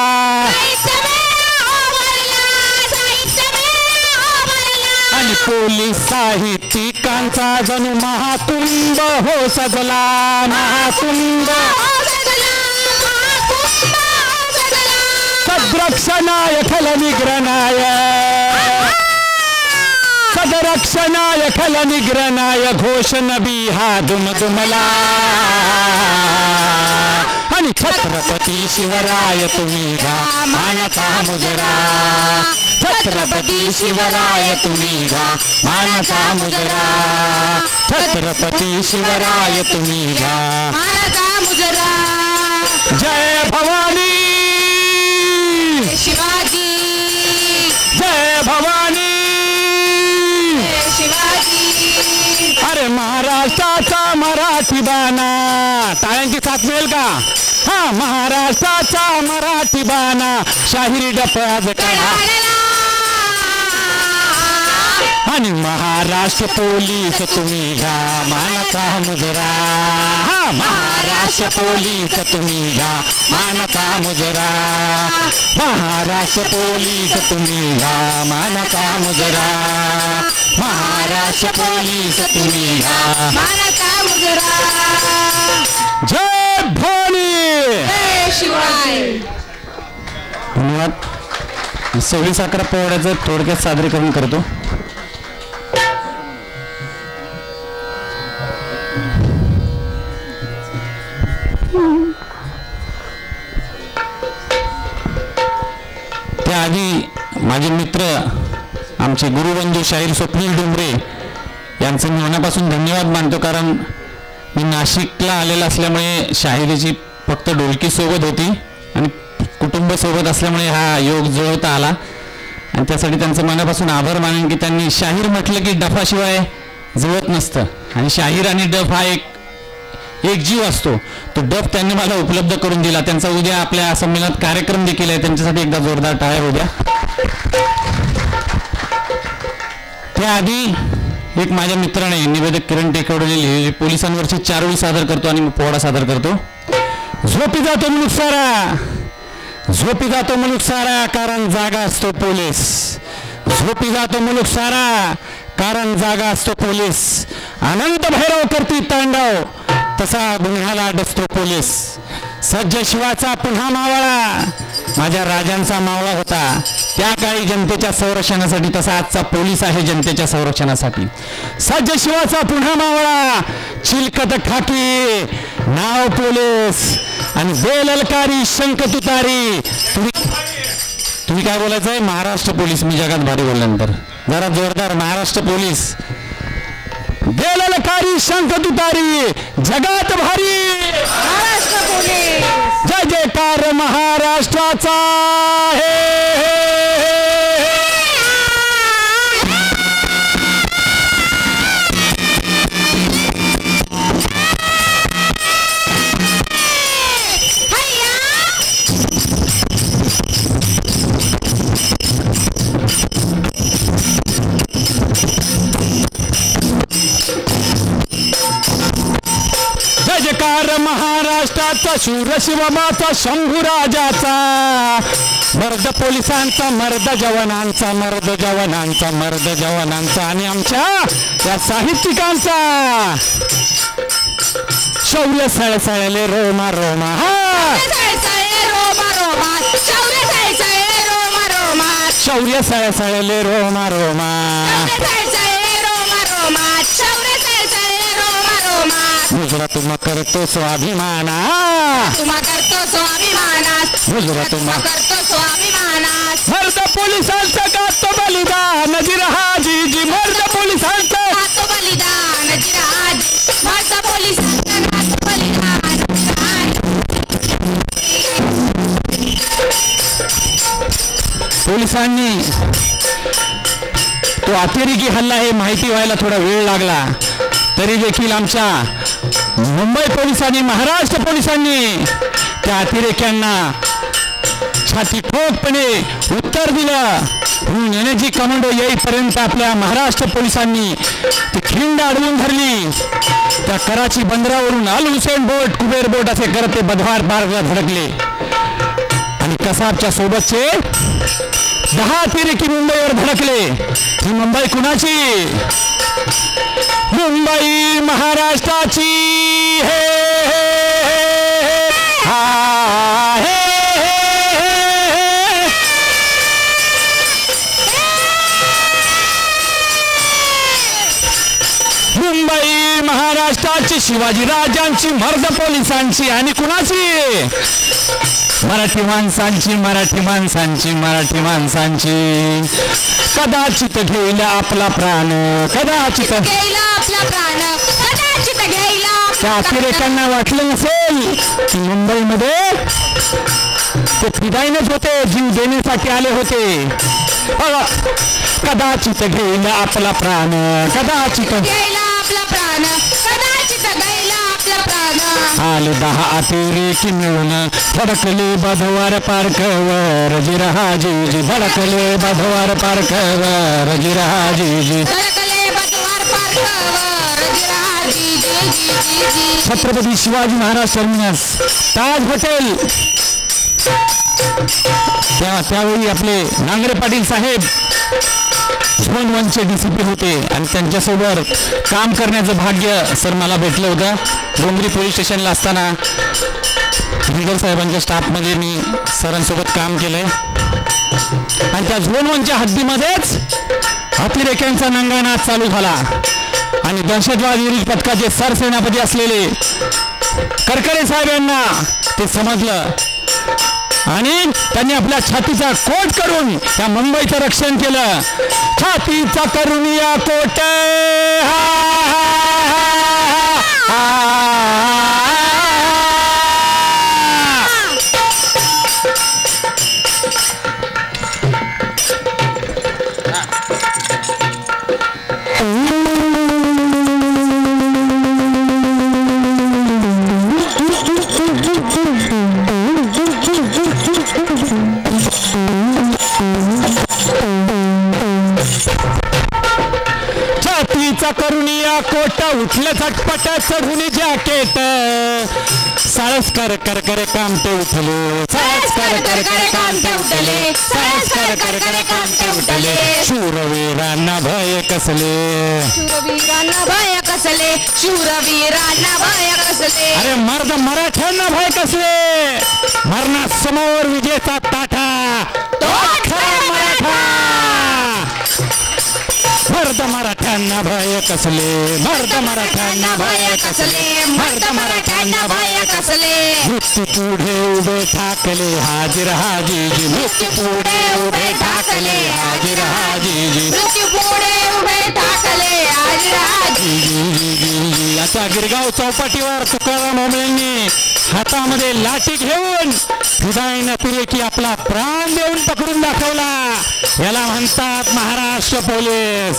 आणि पोलीस साहित्यिकांचा जणू महाकुंभ हो सजला महाकुंभ सद्रक्षणाय खल निग्रहणाय सदरक्षणाय खल निग्रहणाय घोषण बिहा दुमदुमला आणि छत्रपती शिवराय तुम्ही घ्या मानाचा मुजरा छत्रपती शिवराय तुम्ही घ्या मानाचा मुजरा छत्रपती शिवराय तुम्ही घ्या मानाचा मुजरा. जय भवानी शिवाजी जय भवानी शिवाजी. अरे महाराष्ट्राचा मराठी बाणा, टाळ्यांची साथ मिळेल का? हा, महाराष्ट्राचा मराठी बाणा शाहिरी डफाज काढा आणि महाराष्ट्र पोलीस तुम्ही घ्या मानाचा मुजरा, हा, महाराष्ट्र पोलीस तुम्ही घ्या मानाचा मुजरा, महाराष्ट्र पोलीस तुम्ही घ्या मानाचा मुजरा, महाराष्ट्र पोलीस तुम्ही घ्या मानाचा मुजरा. जय भोले, जय शिवाय. धन्यवाद. 26-11 पोवाड्याचं थोडक्यात सादरीकरण करतो. त्याआधी माझे मित्र आमचे गुरुबंधू शाहीर स्वप्नील डुमरे यांचं मी मनापासून धन्यवाद मानतो, कारण मी नाशिकला आलेला असल्यामुळे शाहिरीची फक्त ढोलकी सोबत होती आणि कुटुंब सोबत असल्यामुळे हा योग जुळवता आला आणि त्यासाठी त्यांचं मनापासून आभार मानेन की त्यांनी शाहीर म्हटलं की डफाशिवाय जुळत नसतं आणि शाहीर आणि डफ हा एक जीव असतो. तो डफ त्यांनी मला उपलब्ध करून दिला. त्यांचा उद्या आपल्या संमेलनात कार्यक्रम देखील आहे, त्यांच्यासाठी एकदा जोरदार टाळ्या होऊ द्या. त्याआधी एक माझ्या मित्राने निवेदक किरण टेकवडे लिहिलेली पोलिसांवरची चारोळी सादर करतो आणि पोवाडा सादर करतो. झोपी जातो मुलूक सारा, झोपी जातो मुलूक सारा, कारण जागा असतो पोलीस. झोपी जातो मुलूक सारा, कारण जागा असतो पोलीस. अनंत भैरव करती तांडव, तसा गुन्ह्याला डसतो पोलीस. सज्ज शिवाचा पुन्हा मावळा, माझ्या राजांचा मावळा होता त्या काळी जनतेच्या संरक्षणासाठी, तसा आजचा पोलीस आहे जनतेच्या संरक्षणासाठी. सज्ज शिवाचा पुन्हा मावळा, चिलकत खाकी नाव पोलीस आणि बेललकारी शंख तुतारी. तुम्ही काय बोलायचंय? महाराष्ट्र पोलीस. मी जगात भारी बोलल्यानंतर जरा जोरदार, महाराष्ट्र पोलीस. बेललकारी शंख तुतारी, जगात भारी महाराष्ट्र पोलीस. जय जयकार महाराष्ट्राचा हे. जयकार महाराष्ट्राचा, शूर शिवमाचा, शंभू राजाचा, मर्द पोलिसांचा, मर्द जवानांचा, मर्द जवानांचा, मर्द जवानांचा आणि आमच्या या साहित्यिकांचा. शौर्य सळसळले रोमा रोमा, शौर्य सळसळले रोमा रोमा, मुजरा तुम्हा करतो स्वाभिमाना, तुम्हा करतो स्वाभिमाना, मुजरा तुम्हा करतो स्वाभिमाना. मर्द पोलिसांचा गातो बलिदान जिरहाजी जी, मर्द पोलिसांचा गातो बलिदान जिरहाजी, मर्द पोलिसांचा गातो बलिदान. पोलिसांनी तो अतिरेकी हल्ला हे माहिती व्हायला थोडा वेळ लागला, तरी देखील आमच्या मुंबई पोलिसांनी, महाराष्ट्र पोलिसांनी त्या अतिरेक्यांना छाती ठोकपणे उत्तर दिलं. एनर्जी कमांडो येईपर्यंत आपल्या महाराष्ट्र पोलिसांनी ती खिंड अडवून धरली. त्या कराची बंदरावरून अल हुसेन बोट, कुबेर बोट असे करत ते बधवार पार्कला धडकले आणि कसाबच्या सोबतचे 10 अतिरेकी मुंबईवर धडकले. ही मुंबई कुणाची? मुंबई महाराष्ट्राची हे, हा हे, मुंबई महाराष्ट्राची, शिवाजी राजांची, मर्द पोलिसांची आणि कुणाची? मराठी माणसांची, मराठी माणसांची, मराठी माणसांची. कदाचित घेईल आपला प्राण, कदाचित घेईल आपला प्राण, कदाचित घेईल. त्या अतिरेकांना वाटलं नसेल की मुंबईमध्ये ते फिदाईनच होते, जीव देण्यासाठी आले होते. कदाचित घेईल आपला प्राण, कदाचित घेईल आपला प्राण, कदाचित आले 10 अतिरेकी मिळून धडकले बधवार पार्कवर जिरहाजी धडकले बधवार पार्कवर जिरहाजी छत्रपती शिवाजी महाराज टर्मिनस ताज हॉटेल त्यावेळी आपले नांगरे पाटील साहेब झोन 1चे DCP होते आणि त्यांच्यासोबत काम करण्याचं भाग्य सर मला भेटलं होतं. डोंगरी पोलीस स्टेशनला असताना लीडर साहेबांच्या स्टाफमध्ये मी सरांसोबत काम केलंय आणि त्या झोन 1च्या हद्दीमध्येच अतिरेक्यांचा नंगानाच चालू झाला आणि दहशतवाद विरोधी पथकाचे सरसेनापती असलेले करकरे साहेब यांना ते समजलं आणि त्यांनी आपल्या छातीचा कोट करून त्या मुंबईचं रक्षण केलं. छातीचा करून या कोट करुनिया कोट उठलं झटपट चढून जॅकेट साळसकर करकरे कामते उठले साळसकर करकरे कामते उठले साळसकर करकरे कामते उठले शूरवीरांना भय कसले शूरवीरांना भय कसले शूरवीरांना भय कसले अरे मर्द मराठ्यांना भय कसले मरणासमोर विजेचा ताठा तो खरा मराठा मर्द मराठ्यांना भय कसले मर्द मराठ्यांना भय कसले मर्द मराठ्यांना भय कसले मृत्यू पुढे उभे ठाकले हाजीर हाजीजी मृत्यू पुढे उभे ठाकले हाजीर हाजीजी मृत्यू पुढे उभे ठाकले हाजीर हाजीजी. आता गिरगाव चौपाटीवर तुकाराम ओंबळेंनी हातामध्ये लाठी घेऊन हृदयानं अतिरेकी आपला प्राण देऊन पकडून दाखवला. याला म्हणतात महाराष्ट्र पोलीस.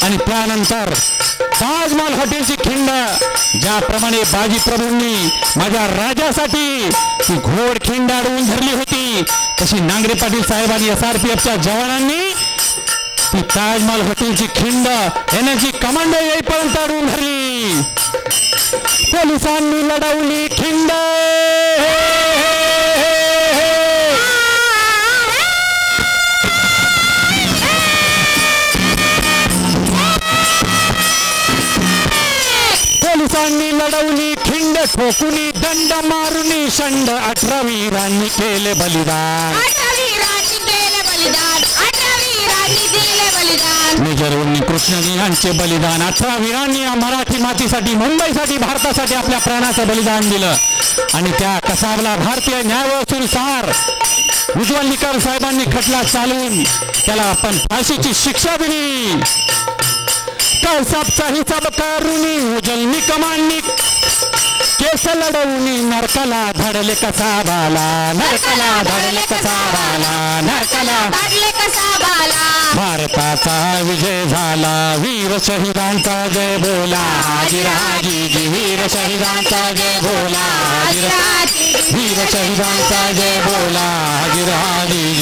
आणि त्यानंतर ताजमहल हॉटेलची खिंड ज्याप्रमाणे बाजी प्रभूंनी माझ्या राजासाठी ती घोड खिंड अडवून धरली होती तशी नांगरे पाटील साहेबांनी SRPFच्या जवानांनी ती ताजमहल हॉटेलची खिंड एनर्जी कमांडो येईपर्यंत अडवून धरली. पोलिसांनी लढवली खिंड पोलिसांनी लढवली खिंड ठोकुनी दंड मारुनी शंड 18 वीरांनी केले बलिदान मेजर कृष्णजी यांचे बलिदान 18 वीरांनी मराठी मातीसाठी मुंबईसाठी भारतासाठी आपल्या प्राणाचं बलिदान दिलं आणि त्या कसाबला भारतीय न्यायानुसार उज्ज्वल निकम साहेबांनी खटला चालवून त्याला आपण फाशीची शिक्षा दिली. कसाबचा हिसाब करुनी उज्ज्वल निकमांनी केस लढवून नरकाला धडले कसाबाला नरकाला धडले कसाबाला नरकाला धडले कसाबाला. भारताचा विजय झाला वीर शहीदांचा जय बोला हाजीर हाजीजी वीर शहीदांचा जय बोला हाजीर वीर शहीदांचा जय बोला हाजीर हाजीजी.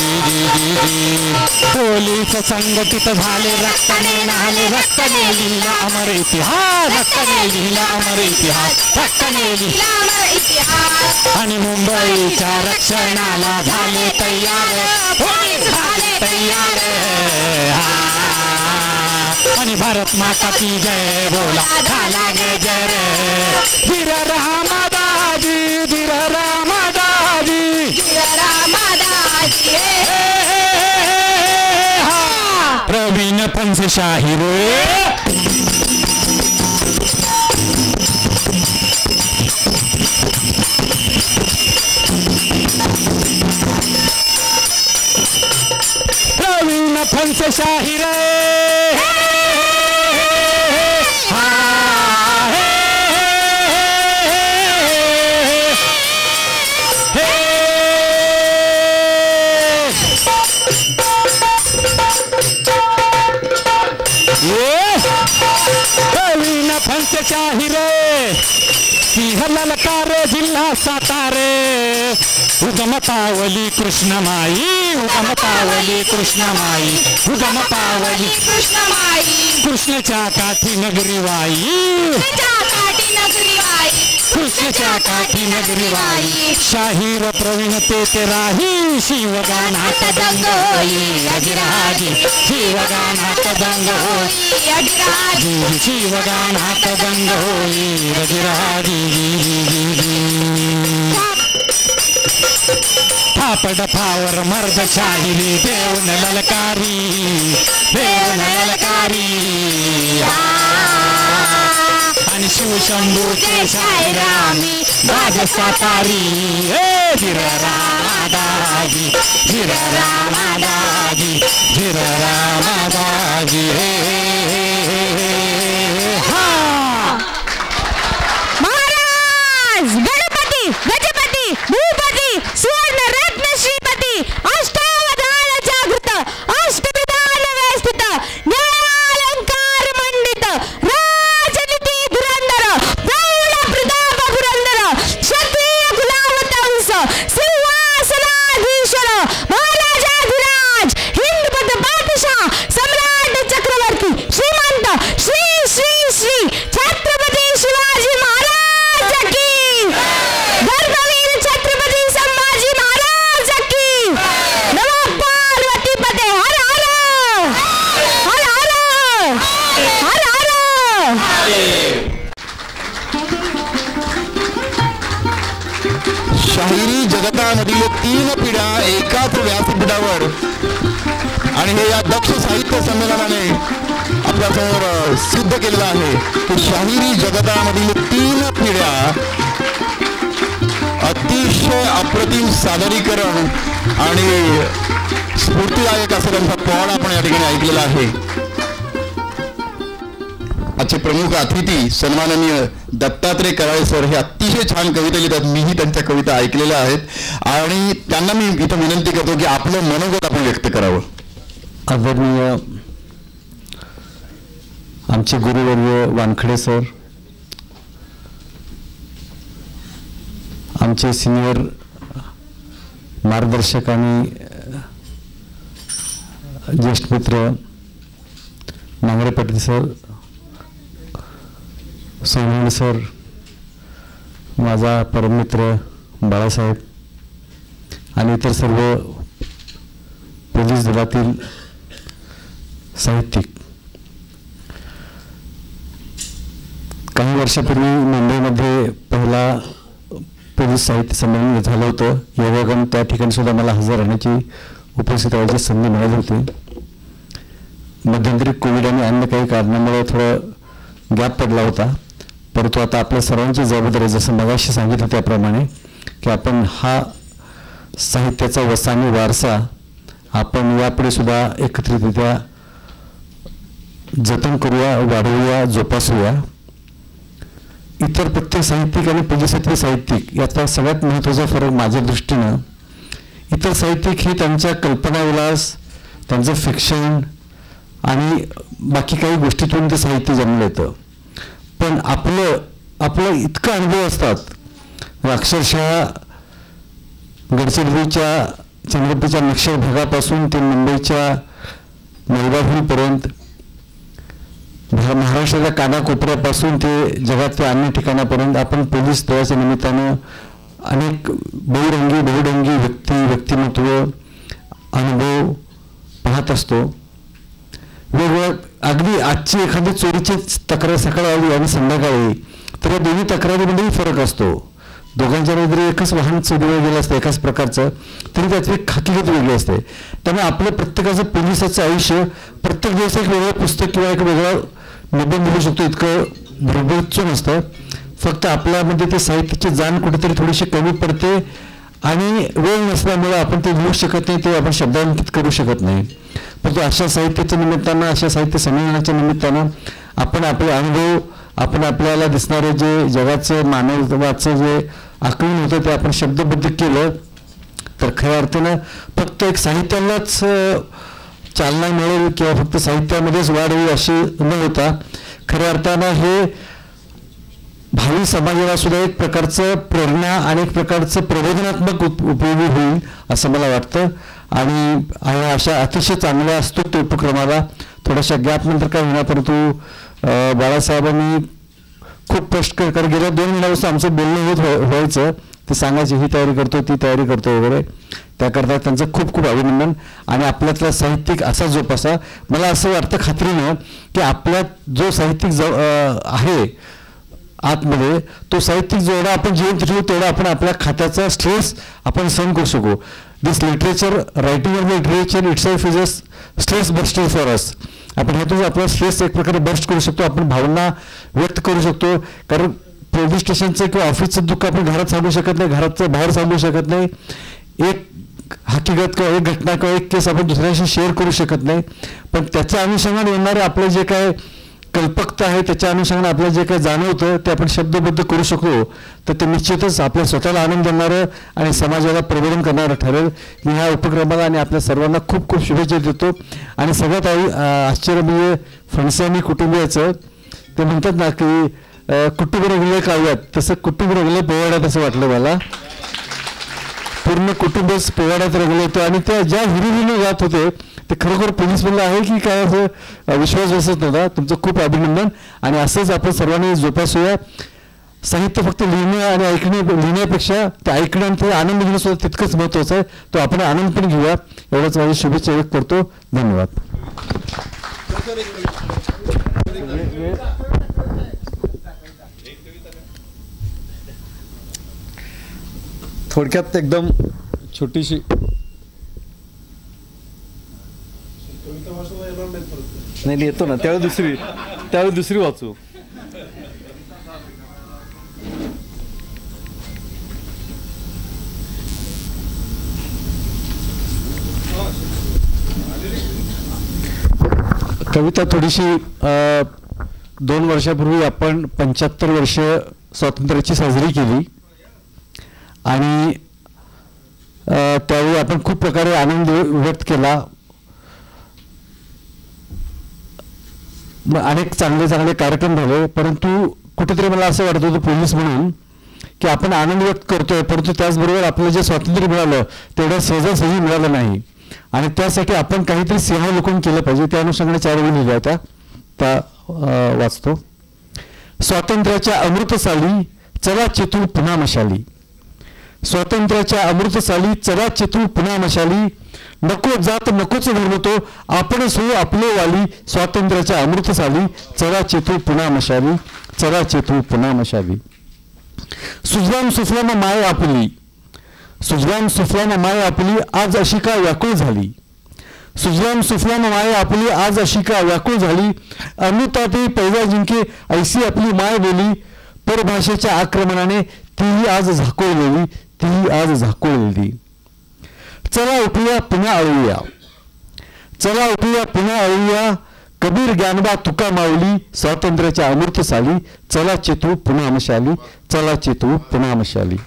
पोलीस संघटित झाले रक्ताने नाले रक्ताने लिहिला अमर इतिहास रक्ताने लिहिला अमर इतिहास रक्ताने लिहिला अमर इतिहास. आणि मुंबईच्या रक्षणाला झाले तयार पोलीस झाले तयार आणि भारत माता की जय बोला झाला गे जय रे वीर रामदाजी वीर रामदाजी वीर रामदाजी. प्रवीण पंचशाही रे प्रवीण पंचशाही रे प्रवीण पंचशाही रे सिंह ललकारे जिल्हा सातारे उगम पावली कृष्णमाई उगम पावली कृष्णमाई उगम पावली कृष्णमाई कृष्णाच्या काठी नगरीवाई कृष्णाच्या काठी नगरीवाई शाहीर प्रवीण ते राही शिवगानात दंग होई अजिराजी शिवगानात दंग होई अजिराजी शिवगानात दंग होई अजिराजी थापड फावर मर्द शाहिरी देऊन ललकारी आणि शिवशंभूचे शाहिरामी राज सातारी धीर रामादाजी धीर रामादाजी धीर रामादाजी महाराज गणपती गजपती भूपती सुवर्ण रत्न श्रीपती अष्टावधान जागृत अष्टविधान व्यवस्थित न्यायालंकार मंडित राजनीती धुरंधर प्रौढ प्रताप पुरंदर क्षत्रिय गुलावतंस सिंहासनाधीश्वर महाराजाधिराज हिंदपद बादशाह सम्राट चक्रवर्ती श्रीमंत श्री श्री श्री छत्रपती शिवाजी महाराज की धर्मवीर छत्रपती संभाजी महाराज की नमो पार्वती पते हर हर हर हर हर हर शाहिरी जगतामधील 3 पिढ्या एकाच व्यासपीठावर आणि हे या दक्ष साहित्य संमेलनाने आपल्यासमोर सिद्ध केलेलं आहे की शाहिरी जगतामधील 3 पिढ्या अतिशय अप्रतिम सादरीकरण आणि स्फूर्तिदायक असं त्यांचा पॉड आपण या ठिकाणी ऐकलेला आहे. आजचे प्रमुख अतिथी सन्माननीय दत्तात्रय कराळे सर हे अतिशय छान कविता लिहितात. मीही त्यांच्या कविता ऐकलेल्या आहेत आणि त्यांना मी इथं विनंती करतो की आपलं मनोगत आपण व्यक्त करावं. आदरणीय आमचे गुरुवर्य वानखडे सर, आमचे सिनियर मार्गदर्शक आणि ज्येष्ठ मित्र नांगरे पाटील सर, सोनवणे सर, माझा परममित्र बाळासाहेब आणि इतर सर्व पोलीस दलातील साहित्यिक. काही वर्षापूर्वी मुंबईमध्ये पहिला पोलीस साहित्य संमेलन झालं होतं. योगागम त्या ठिकाणी सुद्धा मला हजर राहण्याची उपस्थित राहायची संधी मिळाली होती. मध्यंतरी कोविड आणि अन्य काही कारणामुळे थोडं गॅप पडला होता, परंतु आता आपल्या सर्वांची जबाबदारी जसं मगाशी सांगितलं त्याप्रमाणे की आपण हा साहित्याचा वसानी वारसा आपण यापुढे सुद्धा एकत्रितरित्या जतन करूया, वाढवूया, जोपासूया. इतर प्रत्येक साहित्यिक आणि पोलिसातील साहित्यिक याचा सगळ्यात महत्त्वाचा फरक माझ्या दृष्टीनं, इतर साहित्यिक हे त्यांच्या कल्पनाविलास, त्यांचं फिक्शन आणि बाकी काही गोष्टीतून ते साहित्य जन्मलं येतं. पण आपलं इतकं अनुभव असतात, अक्षरशः गडचिरोलीच्या चंद्रपूरच्या नक्षल भागापासून ते मुंबईच्या मलबारपर्यंत, महाराष्ट्राच्या कानाकोपऱ्यापासून ते जगातल्या अन्य ठिकाणापर्यंत आपण पोलीस दलाच्या निमित्तानं अनेक बहुरंगी व्यक्तिमत्व अनुभव पाहत असतो. वेगवेगळ्या अगदी आजची एखादी चोरीची तक्रार सकाळी आली आणि संध्याकाळी तर या दोन्ही तक्रारीमध्येही फरक असतो. दोघांच्या जरी एकच वाहन चोरीवर गेलं असतं एकाच प्रकारचं तरी त्याची हकीकत वेगळी असते. त्यामुळे आपलं प्रत्येकाचं पोलिसाचं आयुष्य प्रत्येक दिवस एक वेगळं पुस्तक किंवा एक वेगळा निबंध लिहू शकतो इतकं भरभरूच नसतं. फक्त आपल्यामध्ये ते साहित्याची जाण कुठेतरी थोडीशी कमी पडते आणि वेळ नसल्यामुळे आपण ते लिहू शकत नाही, ते आपण शब्दांकित करू शकत नाही. परंतु अशा साहित्याच्या निमित्तानं, अशा साहित्य संमेलनाच्या निमित्तानं आपण आपले अनुभव, आपण आपल्याला दिसणारे जे जगाचं मानवत्वाचं जे आकलन होतं ते आपण शब्दबद्ध केलं तर खऱ्या अर्थानं फक्त एक साहित्यालाच चालना मिळेल किंवा फक्त साहित्यामध्येच वाढ होईल अशी न होता खऱ्या अर्थानं हे भावी समाजाला सुद्धा एक प्रकारचं प्रेरणा आणि एक प्रकारचं प्रबोधनात्मक उपयोगी होईल असं मला वाटतं. आणि अशा अतिशय चांगल्या स्तुत्य उपक्रमाला थोड्याशा गॅपनंतर काय होणार, परंतु बाळासाहेबांनी खूप कष्ट कर गेल्या 2 महिन्यापासून आमचं बोलणं व्हायचं, ते सांगायचे ही तयारी करतो ती तयारी करतो वगैरे. त्याकरता त्यांचं खूप खूप अभिनंदन. आणि आपल्यातला साहित्यिक असा जोपासा. मला असं वाटतं खात्रीनं की आपल्यात जो साहित्यिक आहे आतमध्ये, तो साहित्यिक जेवढा आपण जिवंत ठेवू तेवढा आपण आपल्या खात्याचा स्ट्रेस आपण सहन करू शकू. This literature, writing of literature itself is a stress buster for us. आपण ह्यातून आपला स्ट्रेस एक प्रकारे बस्ट करू शकतो, आपण भावना व्यक्त करू शकतो. कारण पोलीस स्टेशनचं किंवा ऑफिसचं दुःख आपण घरात सांगू शकत नाही, घराचं बाहेर सांगू शकत नाही. एक हकीकत किंवा एक घटना किंवा एक केस आपण दुसऱ्याशी शेअर करू शकत नाही. पण त्याच्या अनुषंगाने येणारे आपलं जे काय कल्पकता आहे, त्याच्या अनुषंगाने आपल्याला जे काही जाणवतं ते आपण शब्दबद्ध करू शकतो, तर ते निश्चितच आपल्या स्वतःला आनंद देणारं आणि समाजाला प्रबोधन करणारं ठरेल. मी ह्या उपक्रमाला आणि आपल्या सर्वांना खूप खूप शुभेच्छा देतो. आणि सगळ्यात आश्चर्य म्हणजे फणसानी कुटुंबियाचं ते म्हणतात ना की कुटुंब रंगले काव्यात, तसं कुटुंब रंगले पोवाड्यात असं वाटलं मला. पूर्ण कुटुंबच पोवाड्यात रंगलं होतं. आणि त्या ज्या हिरोईनं जात होते ते खरोखर पोलीस म्हणलं आहे की काय असं विश्वास बसत नव्हता. तुमचं खूप अभिनंदन. आणि असंच आपण सर्वांनी जोपासूया. साहित्य फक्त लिहिणं आणि लिहिण्यापेक्षा ते ऐकणं आणि ते आनंद घेणं सुद्धा तितकंच महत्त्वाचं आहे. तो आपण आनंद पण घेऊया. एवढंच माझी शुभेच्छा व्यक्त करतो. धन्यवाद. थोडक्यात एकदम छोटीशी नाही येतो ना, त्यावेळी दुसरी वाचू. कविता थोडीशी 2 वर्षापूर्वी आपण 75 वर्ष स्वातंत्र्याची साजरी केली आणि त्यावेळी आपण खूप प्रकारे आनंद व्यक्त केला. अनेक चांगले चांगले कार्यक्रम झाले. परंतु कुठेतरी मला असं वाटत होतं पोलीस म्हणून की आपण आनंद व्यक्त करतोय, परंतु त्याचबरोबर आपलं जे स्वातंत्र्य मिळालं तेवढं सहजासहजी मिळालं नाही. आणि त्यासाठी आपण काहीतरी सेवालोकन केलं पाहिजे. त्या अनुषंगाने 4 ओळी लिहिल्या होत्या, त्या वाचतो. स्वातंत्र्याच्या अमृतसाली चला चेतू पुन्हा मशाली. स्वातंत्र्याच्या अमृतसाली चला चेतू पुन्हा मशाली. नको जात नकोच धर्म तो आपणच हो आपले वाली. स्वातंत्र्याच्या अमृतसाली चला चेतू पुन्हा मशाली. चला चेतू पुन्हा मशाली. सुजलाम सुफलाम माय आपली. सुजलाम सुफलाम माय आपली आज अशी का व्याकुळ झाली. सुजलाम सुफलाम माय आपली आज अशी का व्याकुळ झाली. अमृताते पैजा जिंके ऐसी आपली माय बोली. परभाषेच्या आक्रमणाने तीही आज झाकोळलेली. तीही आज झाकोळलेली. चला उठूया पुन्हा अळूया. चला उठूया पुन्हा अळूया. कबीर ज्ञानबा तुका माऊली. स्वातंत्र्याच्या अमृतसाली चला चेतू पुन्हा मशाली. चला चेतू पुन्हा मशाली.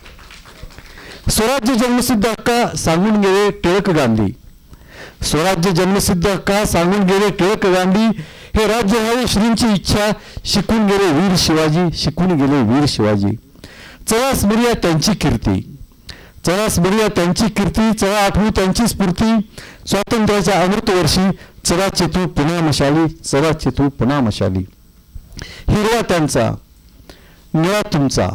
स्वराज्य जन्मसिद्ध हक्का सांगून गेले टिळक गांधी. स्वराज्य जन्मसिद्ध हक्का सांगून गेले टिळक गांधी. हे राज्य व्हावे श्रींची इच्छा शिकून गेले वीर शिवाजी. शिकून गेले वीर शिवाजी. चला स्मरूया त्यांची कीर्ती. चला स्मरूया त्यांची कीर्ती. चला आठवू त्यांची स्फूर्ती. स्वातंत्र्याच्या अमृत वर्षी चला चेतू पुन्हा मशाली. चला चेतू पुन्हा मशाली. हिरवा त्यांचा निळा तुमचा.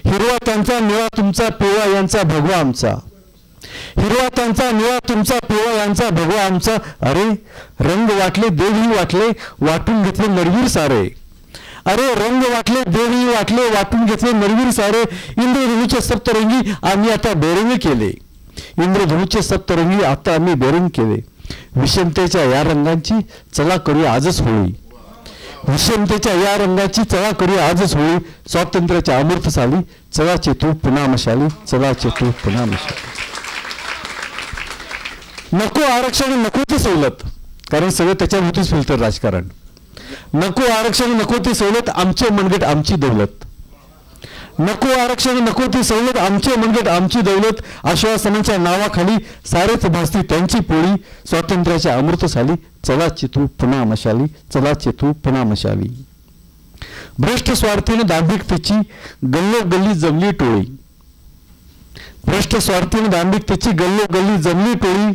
हिरवा त्यांचा निळा तुमचा पिवळा यांचा भगवा आमचा. हिरवा त्यांचा निळा तुमचा पिवळा यांचा भगवा आमचा. अरे रंग वाटले देवही वाटले वाटून घेतले नरवीर सारे. अरे रंग वाटले देवही वाटले वाटून घेतले नरवीर सारे. इंद्रधनुचे सप्तरंगी आम्ही आता बेरंगी केले. इंद्रधनुचे सप्तरंगी आता आम्ही बेरंगी केले. विषमतेच्या या रंगांची चला करूया आजच होळी. विषमतेच्या या रंगाची चला करूया आजच होळी. स्वातंत्र्याच्या अमृतसाली चला चेतू पुन्हा मशाली. चला चेतू पुन्हा मशाली. नको आरक्षण नको ती सवलत. कारण सगळं त्याच्याभोवतीच फिरतं राजकारण. नको आरक्षण नको ती सवलत आमचे मनगट आमची दौलत. नको आरक्षण नको ती सवलत आमचे मनगट आमची दौलत. आश्वासनांच्या नावाखाली सारेच भासती त्यांची पोळी. स्वातंत्र्याच्या अमृतसाली चला चेतू पुन्हा मशाली. चला चेतू पुन्हा मशाली. भ्रष्ट स्वार्थीने दांभिकतेची गल्लोगल्ली जमली टोळी. भ्रष्ट स्वार्थीने दांभिकतेची गल्लोगल्ली जमली टोळी.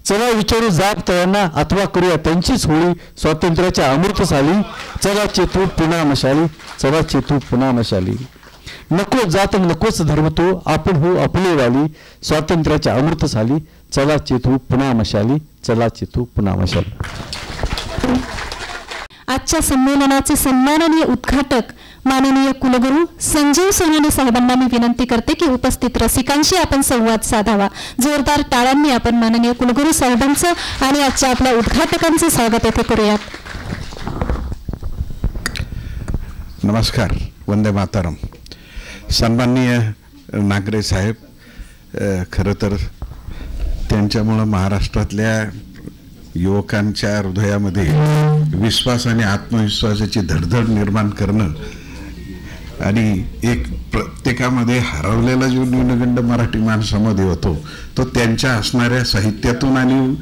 चला विचारू जाग तयांना अथवा करूया त्यांचीच होळी. स्वातंत्र्याच्या अमृतसाली चला चेतू पुन्हा मशाली. चला चेतू पुन्हा मशाली. नको जात नकोच धर्म तो आपण हो आपले वाली. स्वातंत्र्याच्या अमृतसाली चला चेतू पुन्हा मशाली. चला चेतू पुन्हा मशाली. आजच्या संमेलनाचे सन्माननीय उद्घाटक माननीय कुलगुरू संजीव सोनाने साहेबांना मी विनंती करते की उपस्थित रसिकांशी आपण संवाद साधावा. जोरदार टाळ्यांनी आपण माननीय कुलगुरू साहेबांचं आणि आजच्या आपल्या उद्घाटकांचं स्वागत येथे करूयात. नमस्कार. वंदे मातरम. सन्माननीय नागरे साहेब, खरं तर त्यांच्यामुळं महाराष्ट्रातल्या युवकांच्या हृदयामध्ये विश्वास आणि आत्मविश्वासाची धडधड निर्माण करणं आणि एक प्रत्येकामध्ये हरवलेला जो न्यूनगंड मराठी माणसामध्ये होतो तो त्यांच्या असणाऱ्या साहित्यातून आणि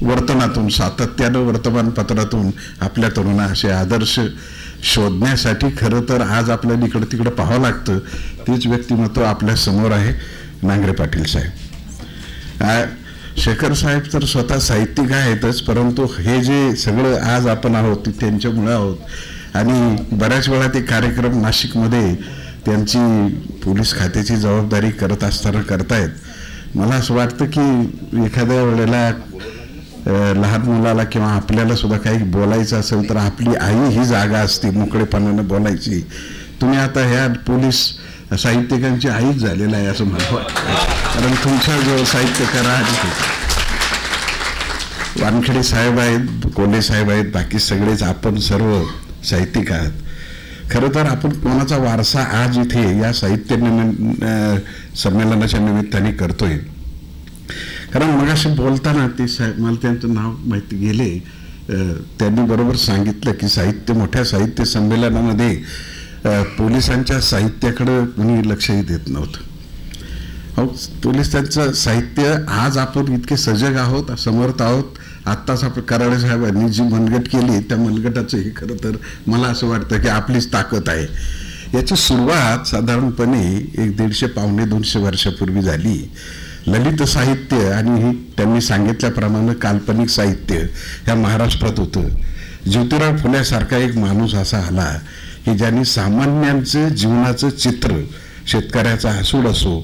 वर्तनातून, सातत्यानं वर्तमानपत्रातून आपल्या तरुणा असे आदर्श शोधण्यासाठी खरं तर आज आपल्याला इकडं तिकडं पाहावं लागतं. तीच व्यक्तिमत्व आपल्या समोर आहे नांगरे पाटील साहेब. शेखर साहेब तर स्वतः साहित्यिक आहेतच, परंतु हे जे सगळं आज आपण आहोत ते त्यांच्यामुळे आहोत. आणि बऱ्याच वेळा ते कार्यक्रम नाशिकमध्ये त्यांची पोलीस खात्याची जबाबदारी करत असताना करतायत. मला असं वाटतं की एखाद्या वेळेला लहान मुलाला किंवा आपल्याला सुद्धा काही बोलायचं असेल तर आपली आई ही जागा असते मोकळेपणानं बोलायची. तुम्ही आता ह्या पोलीस साहित्यिकांची आईच झालेला आहे असं मला वाटतं. कारण तुमच्या जो साहित्यकार वानखेडे साहेब आहेत, कोल्हे साहेब आहेत, बाकी सगळेच आपण सर्व साहित्यिक आहात. खरं तर आपण कोणाचा वारसा आज इथे या साहित्य संमेलनाच्या निमित्ताने करतोय. कारण मग असे बोलताना ते साहेब, मला त्यांचं नाव माहिती गेले, त्यांनी बरोबर सांगितलं की मोठ्या साहित्य संमेलनामध्ये पोलिसांच्या साहित्याकडं कुणी लक्षही देत नव्हतं. पोलिसांचं साहित्य आज आपण इतके सजग आहोत, समर्थ आहोत. आत्ताच आपण कराडे साहेबांनी जी मनगट केली त्या मनगटाचं हे खरं तर मला असं वाटतं की आपलीच ताकद आहे. याची सुरुवात साधारणपणे 150-150-200 वर्षापूर्वी झाली. ललित साहित्य आणि त्यांनी सांगितल्याप्रमाणे काल्पनिक साहित्य ह्या महाराष्ट्रात होतं. ज्योतिराव फुल्यासारखा एक माणूस असा आला की ज्यांनी सामान्यांचं जीवनाचं चित्र, शेतकऱ्याचा हसूड असो,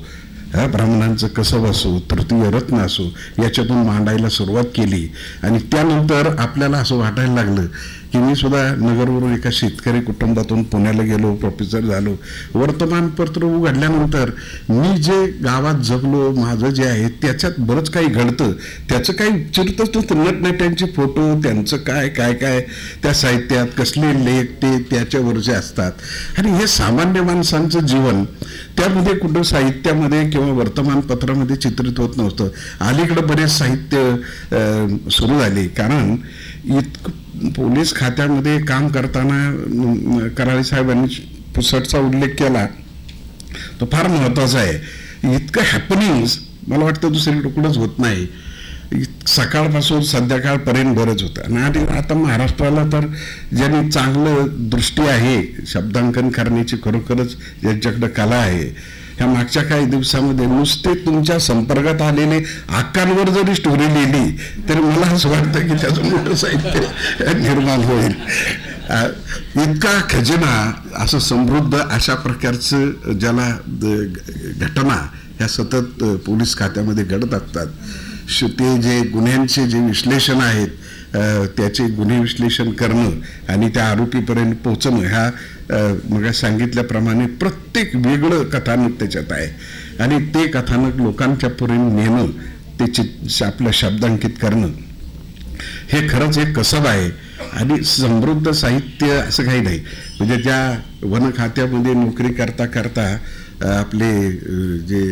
ब्राह्मणांचं कसब असो, तृतीय रत्न असो, याच्यातून मांडायला सुरुवात केली. आणि त्यानंतर आपल्याला असं वाटायला लागलं की मी सुद्धा नगरवरून एका शेतकरी कुटुंबातून पुण्याला गेलो, प्रोफेसर झालो. वर्तमानपत्र उघडल्यानंतर मी जे गावात जगलो, माझं जे आहे त्याच्यात बरंच काही घडतं. त्याचं काही चिरतच नसतं. नटनट्यांचे फोटो, त्यांचं काय काय काय त्या साहित्यात कसले लेख ते त्याच्यावरचे असतात. आणि हे सामान्य माणसांचं जीवन त्यामध्ये कुठं साहित्यामध्ये किंवा वर्तमानपत्रामध्ये चित्रित होत नव्हतं. अलीकडं बरेच साहित्य सुरू झाले. कारण पोलीस खात्यामध्ये काम करताना कराळे साहेबांनी पुसटचा उल्लेख केला तो फार महत्वाचा आहे. इतकं हॅपनिंग्स मला वाटतं दुसरीकडे कुठंच होत नाही. सकाळपासून संध्याकाळपर्यंत बरंच होतं. आणि आता महाराष्ट्राला तर ज्यांनी चांगलं दृष्टी आहे शब्दांकन करण्याची, खरोखरच ज्यांच्याकडं कला आहे, ह्या मागच्या काही दिवसामध्ये नुसते तुमच्या संपर्कात आलेले आकांवर जरी स्टोरी लिहिली तरी मला असं वाटतं की त्याचं मोठं साहित्य निर्माण होईल. इतका खजिना असं समृद्ध अशा प्रकारचं ज्याला घटना ह्या सतत पोलीस खात्यामध्ये घडत असतात. ते जे गुन्ह्यांचे जे विश्लेषण आहेत त्याचे गुन्हे विश्लेषण करणं आणि त्या आरोपीपर्यंत पोहोचणं, ह्या मग सांगितल्याप्रमाणे प्रत्येक वेगळं कथानक त्याच्यात आहे. आणि ते कथानक लोकांच्या पर्यंत नेणं, ते आपलं शब्दांकित करणं, हे खरंच एक कसब आहे. आणि समृद्ध साहित्य असं काही नाही. म्हणजे ज्या वन खात्यामध्ये नोकरी करता करता आपले जे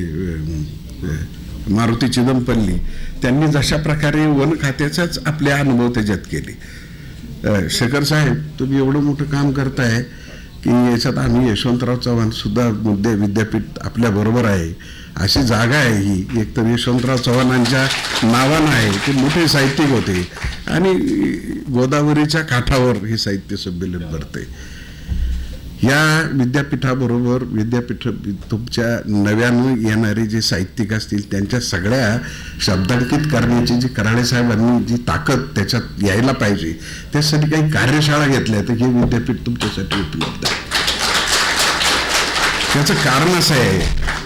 मारुती चिदंपल्ली, त्यांनी जशा प्रकारे वन खात्याचाच आपले अनुभव त्याच्यात केले. शेखर साहेब, तुम्ही एवढं मोठं काम करताय की याच्यात आम्ही यशवंतराव चव्हाण सुद्धा विद्यापीठ आपल्या बरोबर आहे. अशी जागा आहे ही. एक तर यशवंतराव चव्हाणांच्या नावानं आहे, ते मोठे साहित्यिक होते आणि गोदावरीच्या काठावर हे साहित्य संमेलन भरते. या विद्यापीठाबरोबर विद्यापीठ तुमच्या नव्यानं येणारे जे साहित्यिक असतील त्यांच्या सगळ्या शब्दांकित करण्याची जी कराळे साहेबांनी जी ताकद त्याच्यात यायला पाहिजे त्यासाठी काही कार्यशाळा घेतल्या तर हे विद्यापीठ तुमच्यासाठी उपलब्ध आहे. त्याचं कारण असं आहे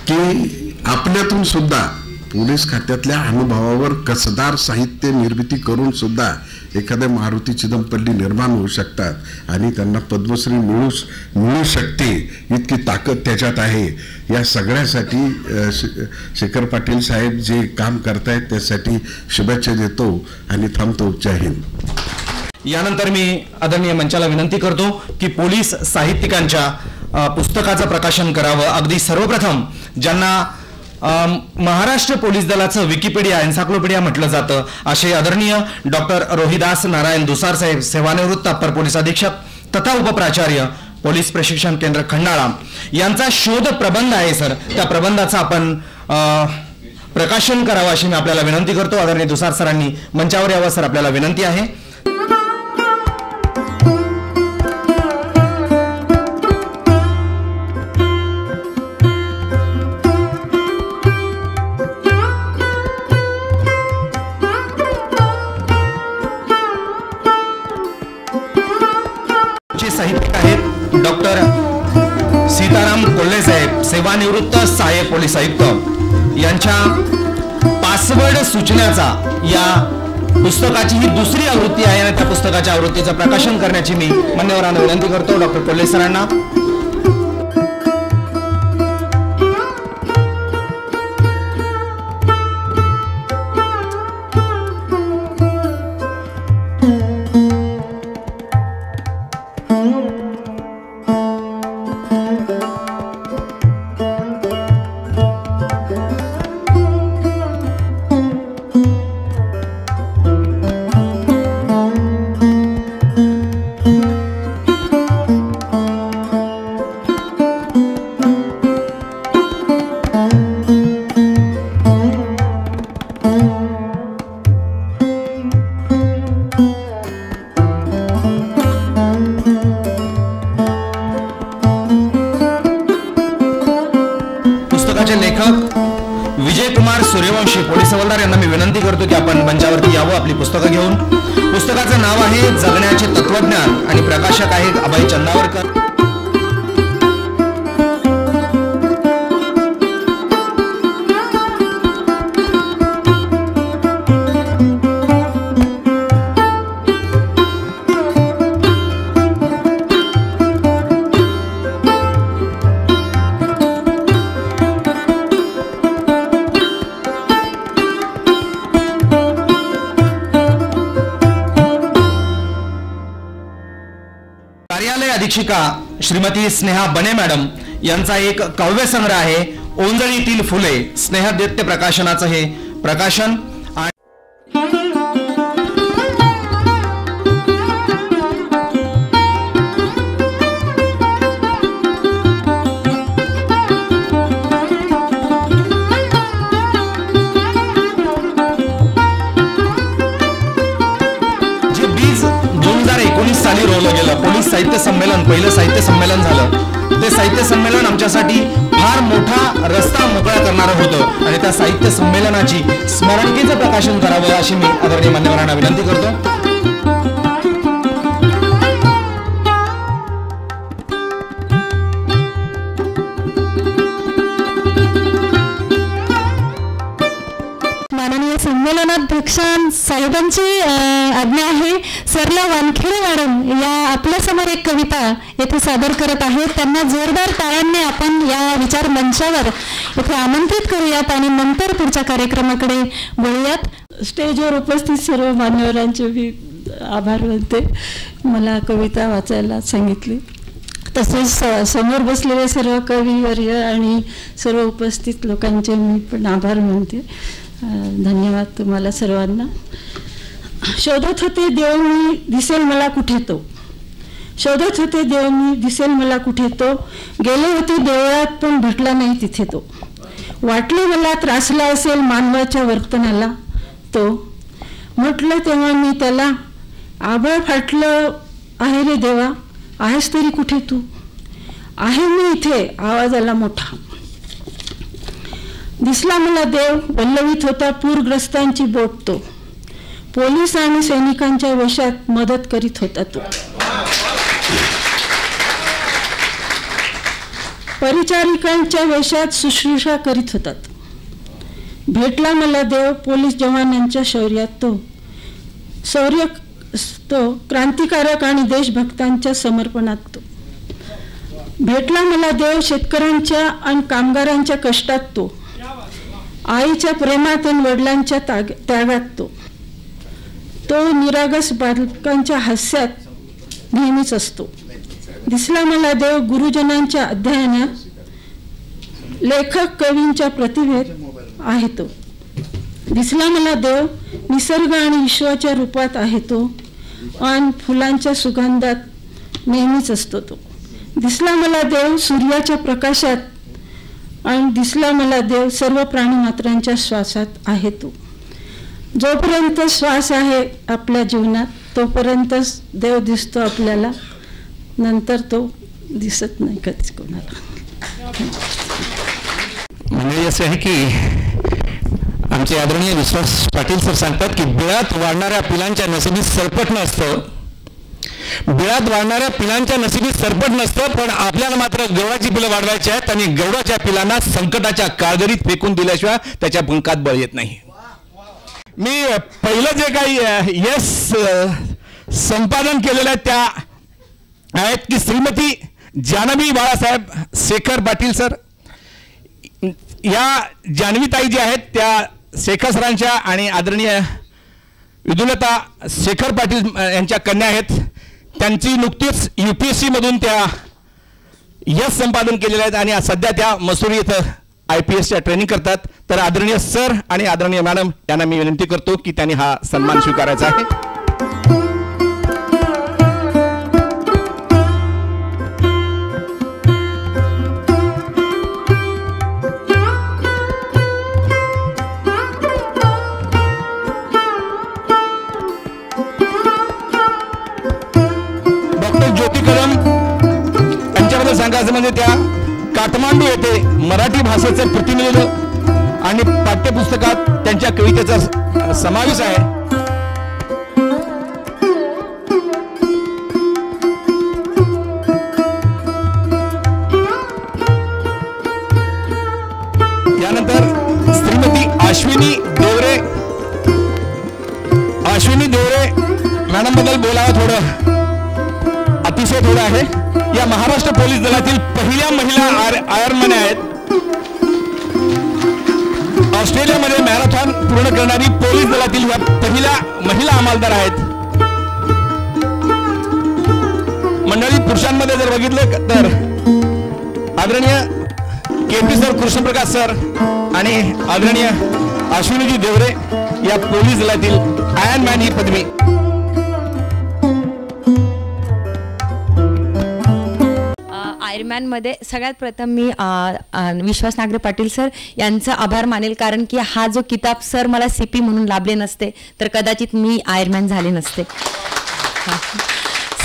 की आपल्यातून सुद्धा पोलीस खात्यातल्या अनुभवावर कसदार साहित्य निर्मिती करून सुद्धा एखाद्या मारुती चिदंपल्ली निर्माण होऊ शकतात आणि त्यांना पद्मश्री मिळू शकते इतकी ताकद त्याच्यात आहे. या सगळ्यासाठी शेखर पाटील साहेब जे काम करतायत त्यासाठी शुभेच्छा देतो आणि थांबतो. जय हिंद. यानंतर मी आदरणीय मंचाला विनंती करतो की पोलीस साहित्यिकांच्या पुस्तकाचं प्रकाशन करावं. अगदी सर्वप्रथम ज्यांना महाराष्ट्र पोलीस दलाचं विकिपीडिया एन्सायक्लोपीडिया म्हटलं जातं असे आदरणीय डॉक्टर रोहिदास नारायण दुसार साहेब, सेवानिवृत्त अप्पर पोलीस अधीक्षक तथा उपप्राचार्य पोलीस प्रशिक्षण केंद्र खंडाळा यांचा शोध प्रबंध आहे सर. त्या प्रबंधाचं आपण प्रकाशन करावं अशी मी आपल्याला विनंती करतो. आदरणीय दुसार सरांनी मंचावर यावं सर, आपल्याला विनंती आहे. साहित्यिक आहेत डॉक्टर सीताराम कोल्हे साहेब, सेवानिवृत्त सहाय्यक पोलीस आयुक्त यांच्या पासवर्ड सूचनाचा या पुस्तकाची ही दुसरी आवृत्ती आहे आणि त्या पुस्तकाच्या आवृत्तीचं प्रकाशन करण्याची मी मान्यवरांना विनंती करतो. डॉक्टर कोल्हे सरांना. सूर्यवंशी पोलीस हवालदार यांना मी विनंती करतो की आपण मंचावरती यावं आपली पुस्तकं घेऊन. पुस्तकाचं नाव आहे जगण्याचे तत्वज्ञान आणि प्रकाशक आहे अभय चंदावरकर. अधीक्षिका श्रीमती स्नेहा बने मॅडम यांचा एक काव्य संग्रह आहे ओंजळीतील फुले. स्नेहदैत्य प्रकाशनाचं हे प्रकाशन. साली रोवलं गेलं. पोलीस साहित्य संमेलन पहिलं साहित्य संमेलन झालं. ते साहित्य संमेलन आमच्यासाठी फार मोठा रस्ता मोकळा करणारं होतं आणि त्या साहित्य संमेलनाची स्मरणिकेचं प्रकाशन करावं अशी मी आदरणीय मान्यवरांना विनंती करतो. संमेलनाध्यक्षां साहेबांची आज्ञा आहे. सरला वानखेडे मॅडम या आपल्या समोर एक कविता येथे सादर करत आहेत. त्यांना जोरदार टाळ्यांनी आपण या विचार मंचावर येथे आमंत्रित करूयात आणि नंतर पुढच्या कार्यक्रमाकडे वळूयात. स्टेजवर उपस्थित सर्व मान्यवरांचे मी आभार मानते. मला कविता वाचायला सांगितली. तसेच समोर बसलेले सर्व कविवर्य आणि सर्व उपस्थित लोकांचे मी पण आभार मानते. धन्यवाद तुम्हाला सर्वांना. शोधत होते देव मी दिसेल मला कुठे तो. शोधत होते देव मी दिसेल मला कुठे तो. गेले होते देवळात पण भेटला नाही तिथे तो. वाटले मला त्रासला असेल मानवाच्या वर्तनाला तो. म्हटलं तेव्हा मी त्याला आभाळ फाटलं आहे रे देवा आहेस तरी कुठे तू. आहे मी इथे आवाज आला मोठा. दिसला मला देव, वल्लवीत होता पूरग्रस्तांची बोट तो. पोलीस आणि सैनिकांच्या वेशात मदत करीत होता तो. परिचारिकांच्या वेशात शुश्रूषा करीत होतात. भेटला मला देव पोलीस जवानांच्या शौर्यात तो. शौर्य तो क्रांतिकारक आणि देशभक्तांच्या समर्पणात तो. भेटला मला देव शेतकऱ्यांच्या आणि कामगारांच्या कष्टात तो. आईच्या प्रेमात आणि वडिलांच्या त्यागात तो. तो निरागस बालकांच्या हास्यात नेहमीच असतो. दिसला मला देव गुरुजनांच्या अध्ययनात, लेखक कवींच्या प्रतिभेत आहे तो. दिसला मला देव निसर्ग आणि विश्वाच्या रूपात आहे तो, आणि फुलांच्या सुगंधात नेहमीच असतो तो. दिसला मला देव सूर्याच्या प्रकाशात, आणि दिसला मला देव सर्व प्राणीमात्रांच्या श्वासात आहे तो. जोपर्यंत श्वास आहे आपल्या जीवनात तोपर्यंतच देव दिसतो आपल्याला, नंतर तो दिसत नाही कधीच कोणाला. मंडळी असे आहे की आमचे आदरणीय विश्वास पाटील सर सांगतात की बिळात वाढणाऱ्या पिलांच्या नशिबी सरपट नसतं. बिळात वाढणाऱ्या पिलांच्या नशिबी सरपट नसतं, पण आपल्याला मात्र गवळाची पिलं वाढवायची आहेत आणि गवळाच्या पिलांना संकटाच्या काळगरीत फेकून दिल्याशिवाय त्याच्या पंखात बळ येत नाही. मी पहिलं जे काही संपादन केलेलं आहे त्या आहेत की श्रीमती जानवी बाळासाहेब शेखर पाटील सर. या जान्हवीताई ज्या आहेत त्या शेखर सरांच्या आणि आदरणीय विदुलता शेखर पाटील यांच्या कन्या आहेत. त्यांची नुकतीच UPSC मधून त्या संपादन केलेलं आहेत आणि सध्या त्या मसुरी इथं IPSच्या ट्रेनिंग करतात. तर आदरणीय सर आणि आदरणीय मॅडम यांना मी विनंती करतो की त्यांनी हा सन्मान स्वीकारायचा आहे. सांगायचं म्हणजे त्या काठमांडू येथे मराठी भाषेचे प्रतिनिधित्व आणि पाठ्यपुस्तकात त्यांच्या कवितेचा समावेश आहे. यानंतर श्रीमती अश्विनी देवरे मॅडम बद्दल बोलावं थोडं अतिशय थोडं आहे. या महाराष्ट्र पोलीस दलातील पहिल्या महिला आयरमॅन आहेत. ऑस्ट्रेलियामध्ये मॅरेथॉन पूर्ण करणारी पोलीस दलातील या पहिल्या महिला अंमलदार आहेत. मंडळी पुरुषांमध्ये जर बघितलं तर आदरणीय KP सर, कृष्णप्रकाश सर आणि आदरणीय अश्विनीजी देवरे या पोलीस दलातील आयरमॅन ही पदवी. आयरमॅनमध्ये सगळ्यात प्रथम मी विश्वास नागरे पाटील सर यांचा आभार मानेल, कारण की हा जो किताब सर मला CP म्हणून लाभले नसते तर कदाचित मी आयरमॅन झाले नसते.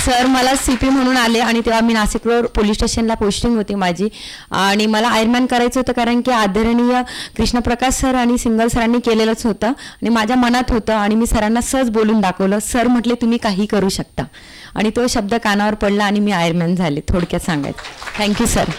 सर मला CP म्हणून आले आणि तेव्हा मी नाशिक रोड पोलीस स्टेशनला पोस्टिंग होती माझी आणि मला आयरमॅन करायचं होतं कारण की आदरणीय कृष्णप्रकाश सर आणि सिंगल सरांनी केलेलंच होतं आणि माझ्या मनात होतं आणि मी सरांना सहज बोलून दाखवलं. सर म्हटले तुम्ही काही करू शकता आणि तो शब्द कानावर पडला आणि मी आयरमॅन झाले. थोडक्यात सांगायचं. Thank you sir.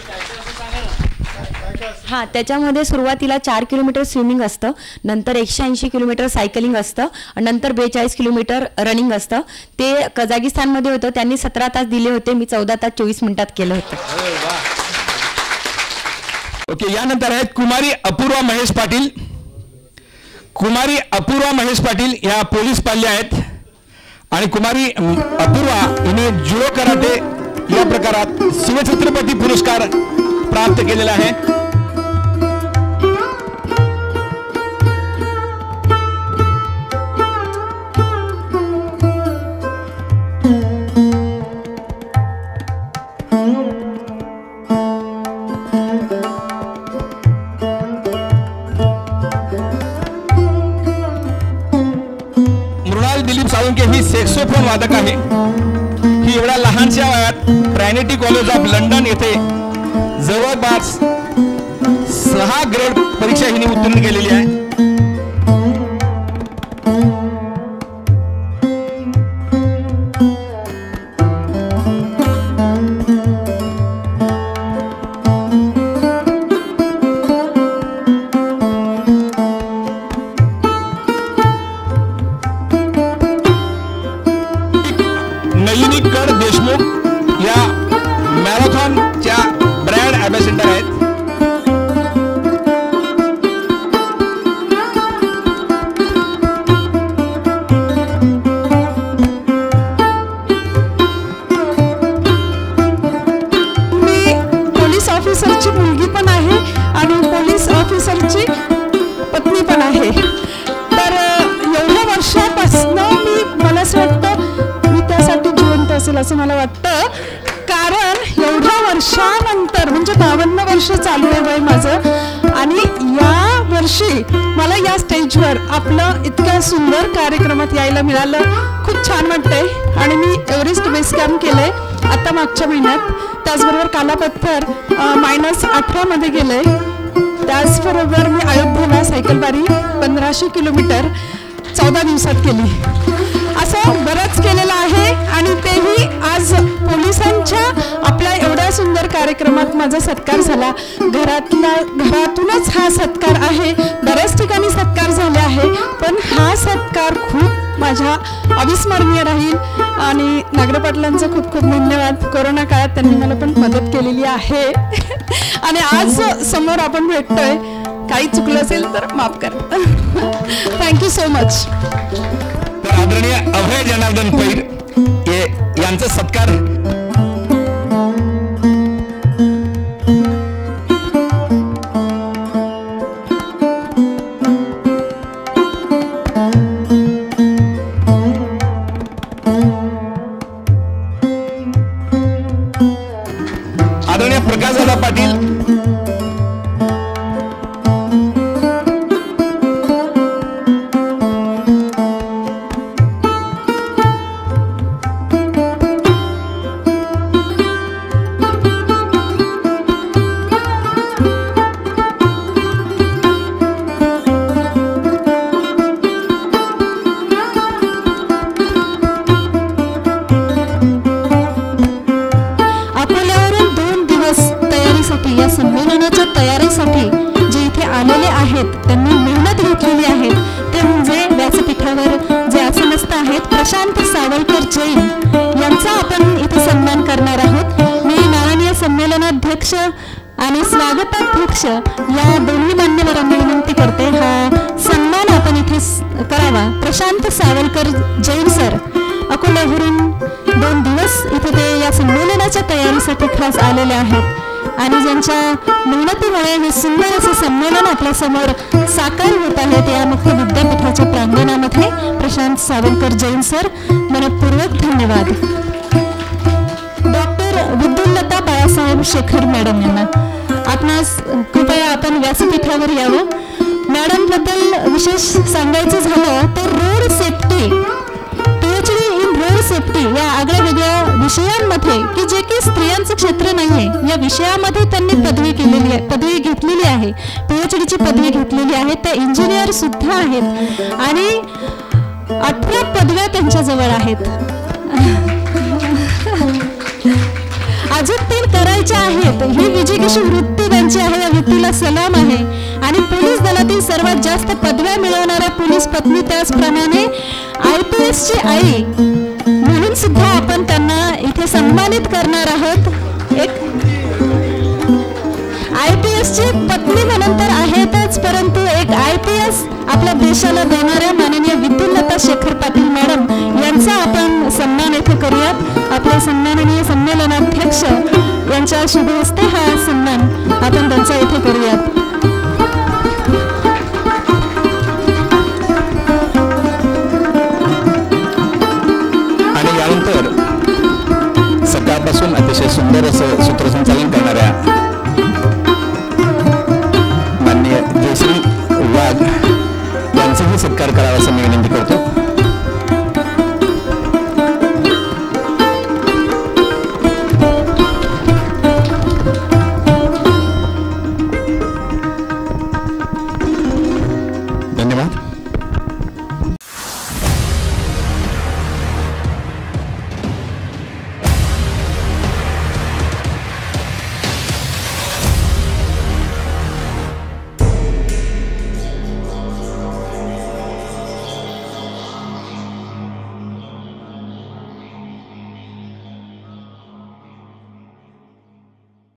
हां, त्याच्यामध्ये सुरुवातीला 4 किलोमीटर स्विमिंग असतं, नंतर 180 किलोमीटर सायकलिंग असतं आणि नंतर 42 किलोमीटर रनिंग असतं. ते कझाकिस्तानमध्ये होतं, त्यांनी 17 तास दिले होते, मी 14 तास 24 मिनिटात केलं होतं. ओके, यानंतर आहेत कुमारी अपूर्वा महेश पाटील. कुमारी अपूर्वा महेश पाटील या पोलीस पाल्य आहेत आणि कुमारी अपूर्वा हिने जुडो कराटे या प्रकारात शिवछत्रपती पुरस्कार प्राप्त केलेला आहे. ही सॅक्सोफोन वादक आहे. ही एवढ्या लहानशा वयात ट्रायनिटी कॉलेज ऑफ लंडन येथे जवळपास 6 ग्रेड परीक्षा हिने उत्तीर्ण केलेली आहे. असं मला वाटतं, कारण एवढ्या वर्षानंतर म्हणजे 52 वर्ष चालू आहे वय माझं, आणि या वर्षी मला या स्टेजवर आपलं इतक्या सुंदर कार्यक्रमात यायला मिळालं. खूप छान वाटतंय. आणि मी एव्हरेस्ट बेस कॅम्प केलंय आता मागच्या महिन्यात, त्याचबरोबर कालापत्थर -18 मध्ये गेलंय, त्याचबरोबर मी अयोध्येला सायकलबारी 1500 किलोमीटर 14 दिवसात केली. असं बरंच केलेलं आहे. आणि तेही आज पोलिसांच्या आपल्या एवढ्या सुंदर कार्यक्रमात माझा सत्कार झाला. घरातूनच हा सत्कार आहे. बऱ्याच ठिकाणी सत्कार झाले आहे, पण हा सत्कार खूप माझ्या अविस्मरणीय राहील. आणि नागरे पाटलांचं खूप खूप धन्यवाद. कोरोना काळात त्यांनी मला पण मदत केलेली आहे. आणि आज समोर आपण भेटतोय, काही चुकलं असेल तर माफ करा. Thank you so much. आदरणीय अभय जनार्दन पैर यांचा सत्कार आदरणीय प्रकाशदादा पाटील आणि स्वागताध्यक्ष या दोन्ही मान्यवरांना विनंती करते, हा सन्मान आपण इथे करावा. प्रशांत सावलकर जैन सर अकोल्यावरून 2 दिवस इथे ते या संमेलनाच्या तयारीसाठी खास आलेले आहेत, आणि ज्यांच्या मेहनतीमुळे हे सुंदर असे संमेलन आपल्या समोर साकार होत आहे. या मुक्त विद्यापीठाच्या प्रांगणामध्ये प्रशांत सावलकर जैन सर, मनपूर्वक धन्यवाद. डॉक्टर विद्युल्लता बाळासाहेब शेखर मॅडम यांना आपणास कृपया आपण व्यासपीठावर यावं. मॅडम बद्दल विशेष सांगायचं झालं तर road safety, PhD in road safety या आगळ्या वेगळ्या विषयांमध्ये, की जे की स्त्रियांचं क्षेत्र नाहीये, या विषयामध्ये त्यांनी पदवी घेतलेली आहे, PhDची पदवी घेतलेली आहे. त्या इंजिनियर सुद्धा आहेत आणि 18 पदव्या त्यांच्याजवळ आहेत. अजून 3 करायच्या आहेत. ही विजिगीषू वृत्ती त्यांची आहे, या वृत्तीला सलाम आहे. आणि पोलीस दलातील सर्वात जास्त पदव्या मिळवणाऱ्या पोलीस पत्नी, त्याचप्रमाणे IPS ची आई म्हणून सुद्धा आपण त्यांना इथे सन्मानित करणार आहोत. एक IPS ची पत्नी म्हणून तर आहेतच, परंतु एक IPS आपल्या देशाला देणाऱ्या माननीय विद्युल्लता शेखर पाटील मॅडम यांचा आपण सन्मान येथे करूयात. आपले सन्माननीय संमेलनाध्यक्ष यांच्या शुभ हस्ते हा सन्मान आपण त्यांचा येथे करूयात. आणि यानंतर सकाळपासून अतिशय सुंदर असं सूत्रसंचालन करणाऱ्या माननीय जयश्री वाघ यांचाही सत्कार करावा असं मी विनंती करतो.